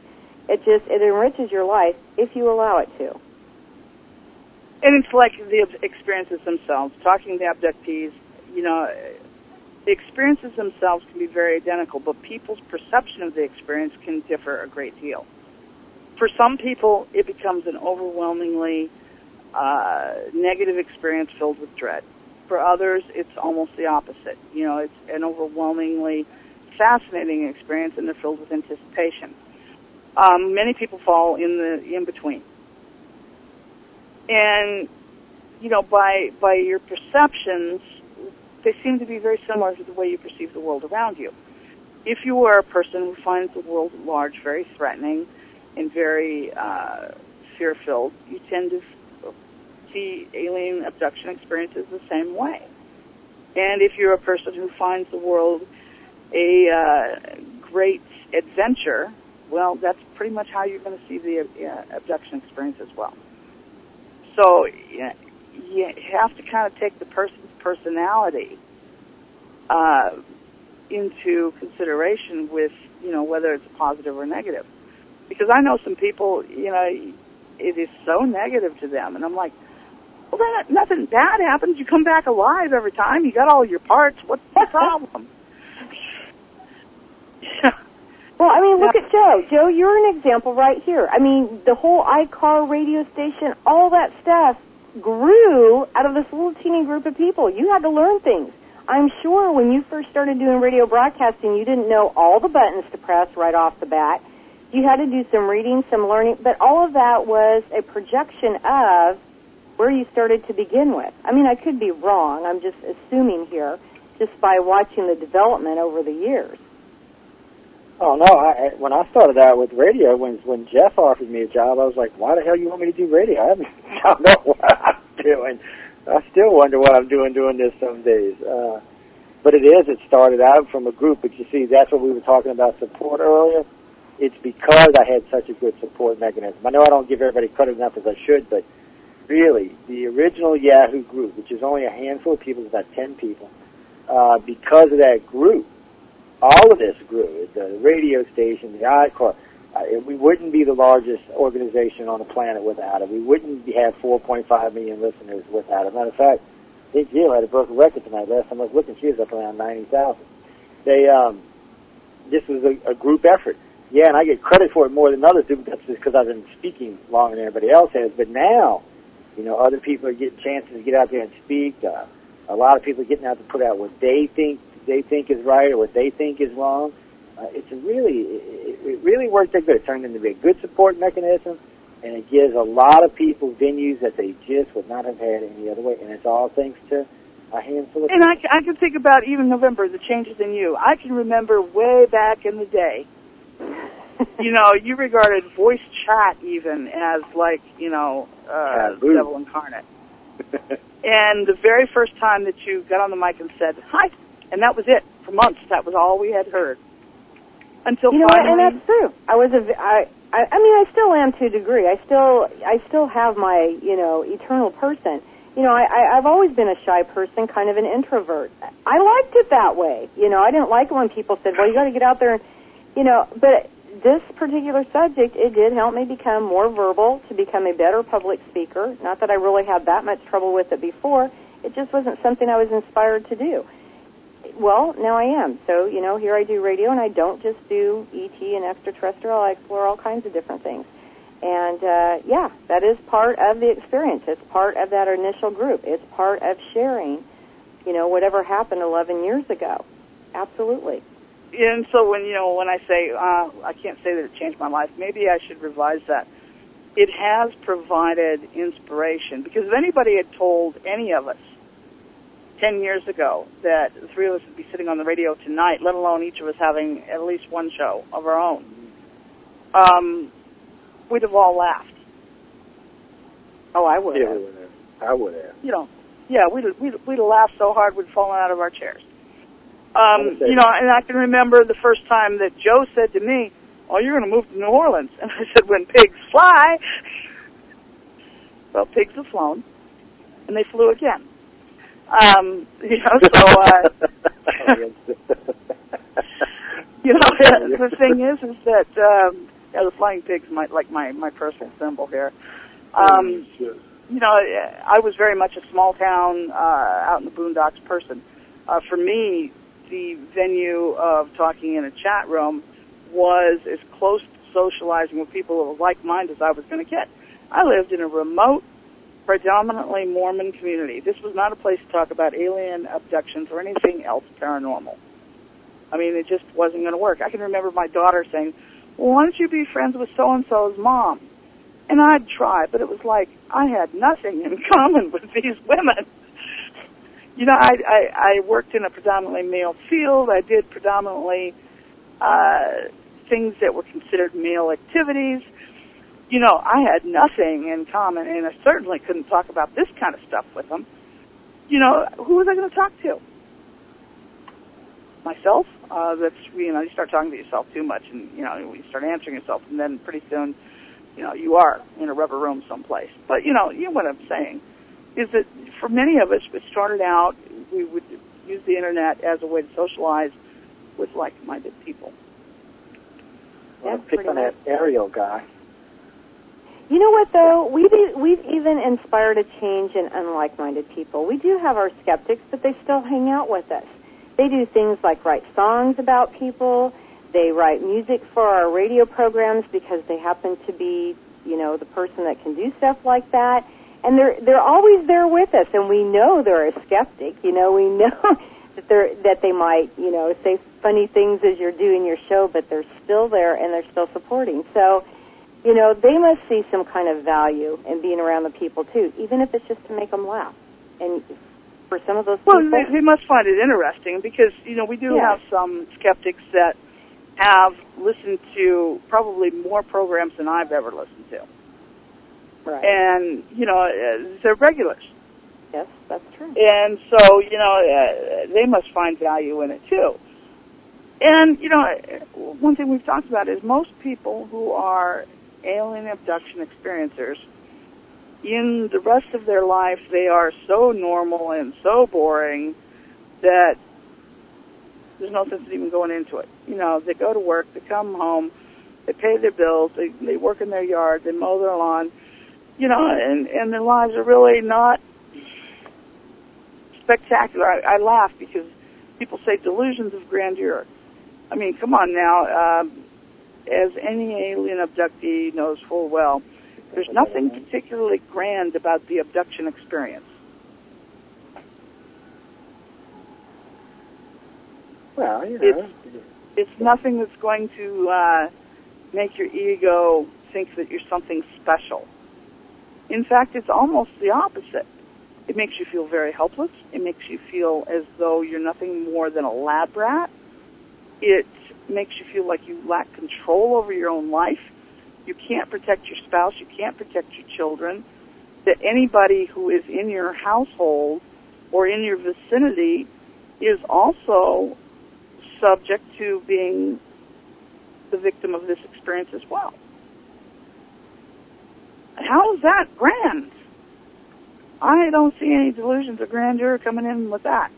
It enriches your life if you allow it to. And it's like the experiences themselves. Talking to the abductees, you know, the experiences themselves can be very identical, but people's perception of the experience can differ a great deal. For some people, it becomes an overwhelmingly negative experience filled with dread. For others, it's almost the opposite. You know, it's an overwhelmingly fascinating experience, and they're filled with anticipation. Many people fall in between. And, you know, by your perceptions, they seem to be very similar to the way you perceive the world around you. If you are a person who finds the world at large very threatening and very fear-filled, you tend to see alien abduction experiences the same way. And if you're a person who finds the world a great adventure, well, that's pretty much how you're going to see the abduction experience as well. So you have to kind of take the person's personality into consideration with, you know, whether it's positive or negative. Because I know some people, you know, it is so negative to them, and I'm like, well, nothing bad happens. You come back alive every time. You got all your parts. What's the problem? Well, I mean, look at Joe. Joe, you're an example right here. I mean, the whole iCar radio station, all that stuff grew out of this little teeny group of people. You had to learn things. I'm sure when you first started doing radio broadcasting, you didn't know all the buttons to press right off the bat. You had to do some reading, some learning, but all of that was a projection of where you started to begin with. I mean, I could be wrong. I'm just assuming here, just by watching the development over the years. Oh, no, when I started out with radio, when Jeff offered me a job, I was like, why the hell you want me to do radio? I don't know what I'm doing. I still wonder what I'm doing this some days. But it started out from a group, but you see, that's what we were talking about support earlier. It's because I had such a good support mechanism. I know I don't give everybody credit enough as I should, but really, the original Yahoo group, which is only a handful of people, about 10 people, because of that group, all of this grew. The radio station, the iCar. We wouldn't be the largest organization on the planet without it. We wouldn't have 4.5 million listeners without it. Matter of fact, Big Jill had a broken record tonight. Last time I was looking, she was up around 90,000. This was a group effort. Yeah, and I get credit for it more than others do, but that's just because I've been speaking longer than everybody else has. But now, you know, other people are getting chances to get out there and speak. A lot of people are getting out to put out what they think is right or what they think is wrong. It really worked out good. It turned into a good support mechanism, and it gives a lot of people venues that they just would not have had any other way, and it's all thanks to a handful of people. And I can think about even November, the changes in you. I can remember way back in the day, you know, you regarded voice chat even as like, you know, devil incarnate. And the very first time that you got on the mic and said, hi, and that was it. For months, that was all we had heard. Until you know finally... what, and that's true. I mean, I still am to a degree. I still have my, you know, eternal person. You know, I've always been a shy person, kind of an introvert. I liked it that way. You know, I didn't like it when people said, well, you got to get out there and, you know, but this particular subject, it did help me become more verbal, to become a better public speaker. Not that I really had that much trouble with it before. It just wasn't something I was inspired to do. Well, now I am. So, you know, here I do radio, and I don't just do ET and extraterrestrial. I explore all kinds of different things. And, yeah, that is part of the experience. It's part of that initial group. It's part of sharing, whatever happened 11 years ago. Absolutely. And so when I say, I can't say that it changed my life, maybe I should revise that. It has provided inspiration, because if anybody had told any of us 10 years ago that the three of us would be sitting on the radio tonight, let alone each of us having at least one show of our own, we'd have all laughed. Oh, I would Yeah, have. we would have. I would have. Yeah, we'd have laughed so hard we'd fallen out of our chairs. And I can remember the first time that Joe said to me, "Oh, you're going to move to New Orleans." And I said, "When pigs fly." Well, pigs have flown, and they flew again. The thing is that the flying pigs might like my personal symbol here. I was very much a small town, out in the boondocks person. For me, the venue of talking in a chat room was as close to socializing with people of like mind as I was going to get. I lived in a remote, predominantly Mormon community. This was not a place to talk about alien abductions or anything else paranormal. I mean, it just wasn't going to work. I can remember my daughter saying, "Well, why don't you be friends with so-and-so's mom?" And I'd try, but it was like I had nothing in common with these women. I worked in a predominantly male field. I did predominantly things that were considered male activities. I had nothing in common, and I certainly couldn't talk about this kind of stuff with them. Who was I going to talk to? Myself? You start talking to yourself too much, and, you start answering yourself, and then pretty soon, you are in a rubber room someplace. But, you know what I'm saying is that for many of us, it started out, we would use the Internet as a way to socialize with like-minded people. Well, pick on that Ariel guy. You know what, though? We've even inspired a change in unlike-minded people. We do have our skeptics, but they still hang out with us. They do things like write songs about people. They write music for our radio programs because they happen to be, the person that can do stuff like that. And they're always there with us, and we know they're a skeptic. We know that they might, say funny things as you're doing your show, but they're still there and they're still supporting. So, they must see some kind of value in being around the people too, even if it's just to make them laugh. And for some of those people, they must find it interesting because we do have some skeptics that have listened to probably more programs than I've ever listened to. Right. And they're regulars. Yes, that's true. And so they must find value in it too. And one thing we've talked about is most people who are alien abduction experiencers, in the rest of their life, they are so normal and so boring that there's no sense in even going into it. They go to work, they come home, they pay their bills, they work in their yard, they mow their lawn, and their lives are really not spectacular. I laugh because people say delusions of grandeur. I mean, come on now. As any alien abductee knows full well, there's nothing particularly grand about the abduction experience. Well, it's nothing that's going to make your ego think that you're something special. In fact, it's almost the opposite. It makes you feel very helpless. It makes you feel as though you're nothing more than a lab rat. It makes you feel like you lack control over your own life. You can't protect your spouse. You can't protect your children. That anybody who is in your household or in your vicinity is also subject to being the victim of this experience as well. How is that grand? I don't see any delusions of grandeur coming in with that.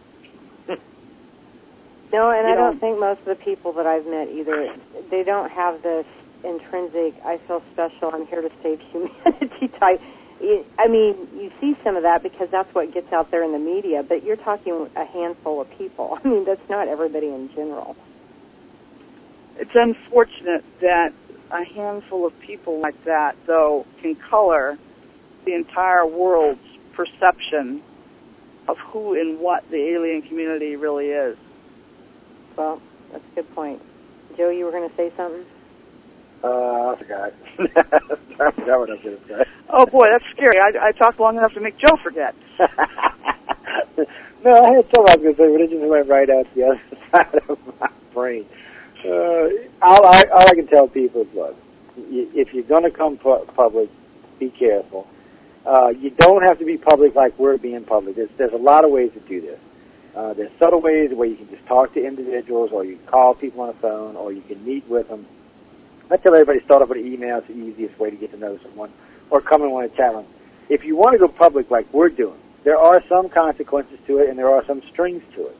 No, and I don't think most of the people that I've met either, they don't have this intrinsic, I feel special, I'm here to save humanity type. I mean, you see some of that because that's what gets out there in the media, but you're talking a handful of people. I mean, that's not everybody in general. It's unfortunate that a handful of people like that, though, can color the entire world's perception of who and what the alien community really is. Well, that's a good point. Joe, you were going to say something? I forgot. I forgot what I was going to say. Oh, boy, that's scary. I talked long enough to make Joe forget. No, I had something I was going to say, but it just went right out the other side of my brain. All I can tell people is, look, if you're going to come public, be careful. You don't have to be public like we're being public. There's a lot of ways to do this. There's subtle ways where you can just talk to individuals, or you can call people on the phone, or you can meet with them. I tell everybody, start off with an email. It's the easiest way to get to know someone, or come and want to chat with them. If you want to go public like we're doing, there are some consequences to it, and there are some strings to it.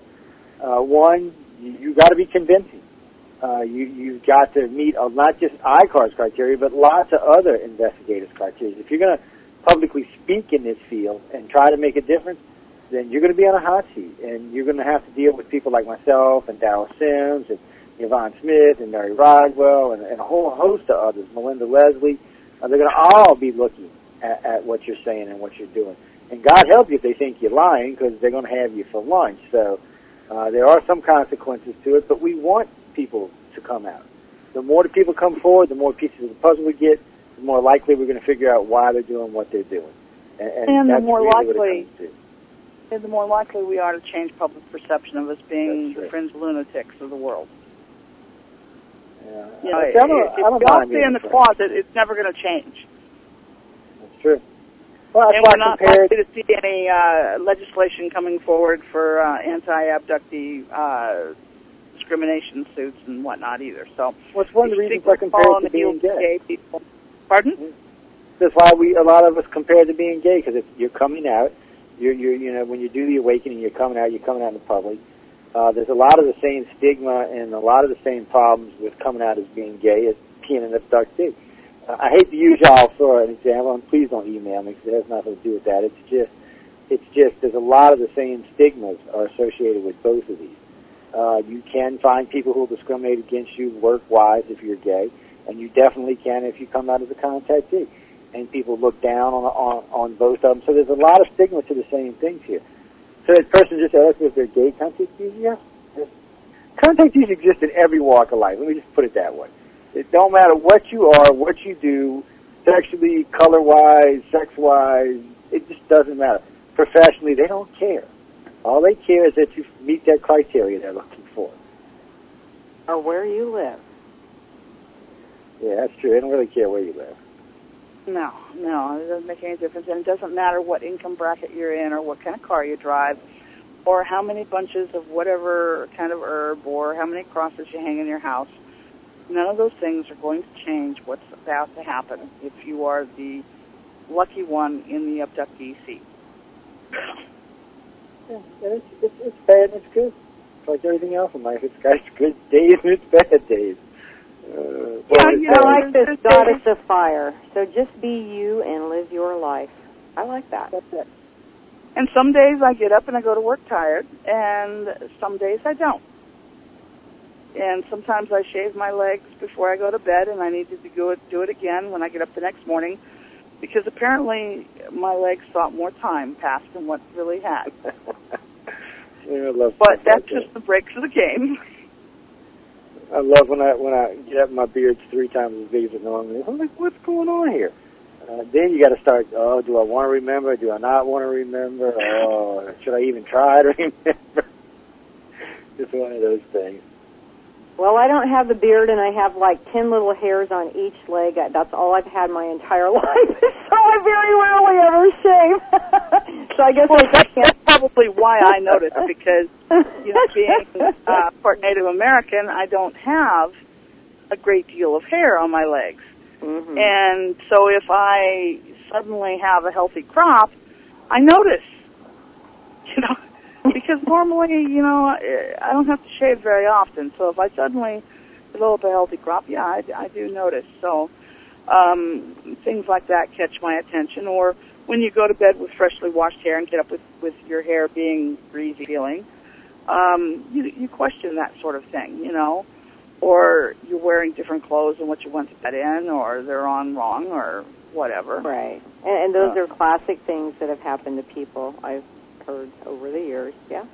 One, you got to be convincing. You've got to meet not just ICAR's criteria, but lots of other investigators' criteria. If you're going to publicly speak in this field and try to make a difference, then you're going to be on a hot seat, and you're going to have to deal with people like myself and Darrell Sims and Yvonne Smith and Mary Rodwell and a whole host of others, Melinda Leslie. They're going to all be looking at what you're saying and what you're doing. And God help you if they think you're lying, because they're going to have you for lunch. So there are some consequences to it, but we want people to come out. The more the people come forward, the more pieces of the puzzle we get, the more likely we're going to figure out why they're doing what they're doing. And the more really likely, and the more likely we are to change public perception of us being the fringe lunatics of the world. Yeah. You know, if you all stay in the closet, it's never going to change. That's true. Well, and we're not likely to see any legislation coming forward for anti-abductee discrimination suits and whatnot either. So, what's one of the reasons I compare it to being gay? People. Pardon? That's why a lot of us compare it to being gay, because you're coming out. You know, when you do the awakening, you're coming out in the public. There's a lot of the same stigma and a lot of the same problems with coming out as being gay as being an abductee. I hate to use y'all for an example, and please don't email me, because it has nothing to do with that. It's just there's a lot of the same stigmas are associated with both of these. You can find people who will discriminate against you work-wise if you're gay, and you definitely can if you come out as a contactee. And people look down on both of them. So there's a lot of stigma to the same things here. So that person just asked me if they're gay contactees. Yeah. Contactees exist in every walk of life. Let me just put it that way. It don't matter what you are, what you do, sexually, color-wise, sex-wise, it just doesn't matter. Professionally, they don't care. All they care is that you meet that criteria they're looking for. Or where you live. Yeah, that's true. They don't really care where you live. No, it doesn't make any difference. And it doesn't matter what income bracket you're in or what kind of car you drive or how many bunches of whatever kind of herb or how many crosses you hang in your house. None of those things are going to change what's about to happen if you are the lucky one in the abductee seat. Yeah, and it's bad and it's good. It's like everything else in life. It's got good days and it's bad days. I like this goddess of fire. So just be you and live your life. I like that. That's it. And some days I get up and I go to work tired, and some days I don't. And sometimes I shave my legs before I go to bed, and I need to do it again when I get up the next morning, because apparently my legs thought more time passed than what really had. But that's just the breaks of the game. I love when I get up, my beard's 3 times as big as it normally is. I'm like, what's going on here? Then you got to start, do I want to remember? Do I not want to remember? Should I even try to remember? Just one of those things. Well, I don't have the beard, and I have like 10 little hairs on each leg. That's all I've had my entire life, so I very rarely ever shave. So I guess that's probably why I noticed, because being part Native American, I don't have a great deal of hair on my legs. Mm-hmm. And so if I suddenly have a healthy crop, I notice, because normally, I don't have to shave very often. So if I suddenly develop a healthy crop, I do notice. So things like that catch my attention. Or when you go to bed with freshly washed hair and get up with your hair being greasy feeling, you question that sort of thing, or you're wearing different clothes than what you went to bed in, or they're on wrong, or whatever. Right. And those are classic things that have happened to people I've heard over the years. Yeah.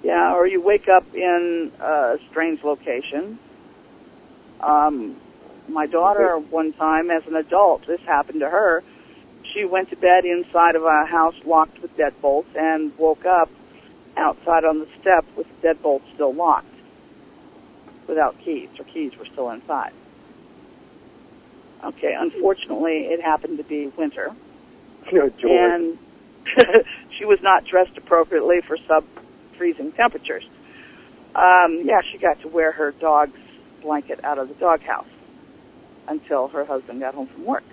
Yeah, or you wake up in a strange location. My daughter, one time as an adult, this happened to her. She went to bed inside of a house locked with deadbolts and woke up outside on the step with the deadbolts still locked without keys. Her keys were still inside. Okay, unfortunately, it happened to be winter. And she was not dressed appropriately for sub-freezing temperatures. She got to wear her dog's blanket out of the doghouse until her husband got home from work.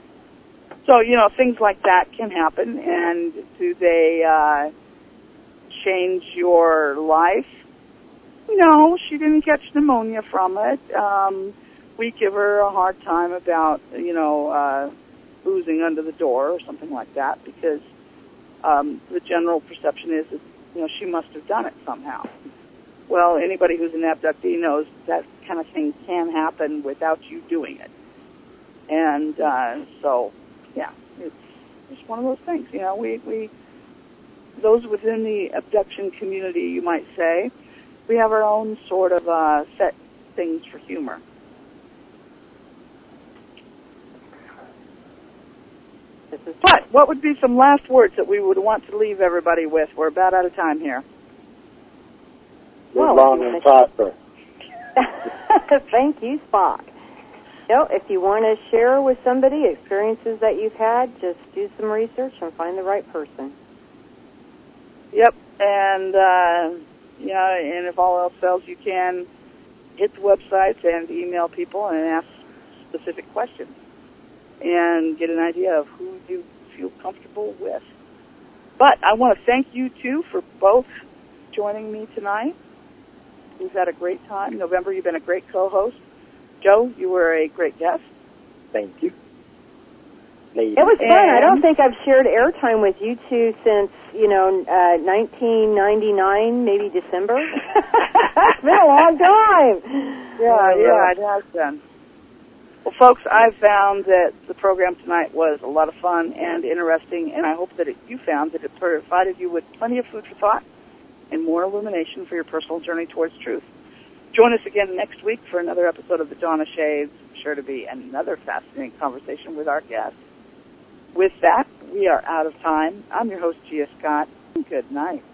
So, things like that can happen. And do they change your life? No, she didn't catch pneumonia from it. We give her a hard time about, oozing under the door or something like that because the general perception is that, she must have done it somehow. Well, anybody who's an abductee knows that kind of thing can happen without you doing it. And it's just one of those things. We those within the abduction community, you might say, we have our own sort of set things for humor. But what would be some last words that we would want to leave everybody with? We're about out of time here. Live long and prosper. Thank you, Spock. If you want to share with somebody experiences that you've had, just do some research and find the right person. Yep, and and if all else fails, you can hit the websites and email people and ask specific questions and get an idea of who you feel comfortable with. But I want to thank you two for both joining me tonight. We've had a great time. November, you've been a great co-host. Joe, you were a great guest. Thank you. It was fun. I don't think I've shared airtime with you two since, 1999, maybe December. It's been a long time. Yeah, it has been. Well, folks, I've found that the program tonight was a lot of fun and interesting, and I hope that you found that it provided you with plenty of food for thought and more illumination for your personal journey towards truth. Join us again next week for another episode of The Dawn of Shades. Sure to be another fascinating conversation with our guests. With that, we are out of time. I'm your host, Gia Scott. Good night.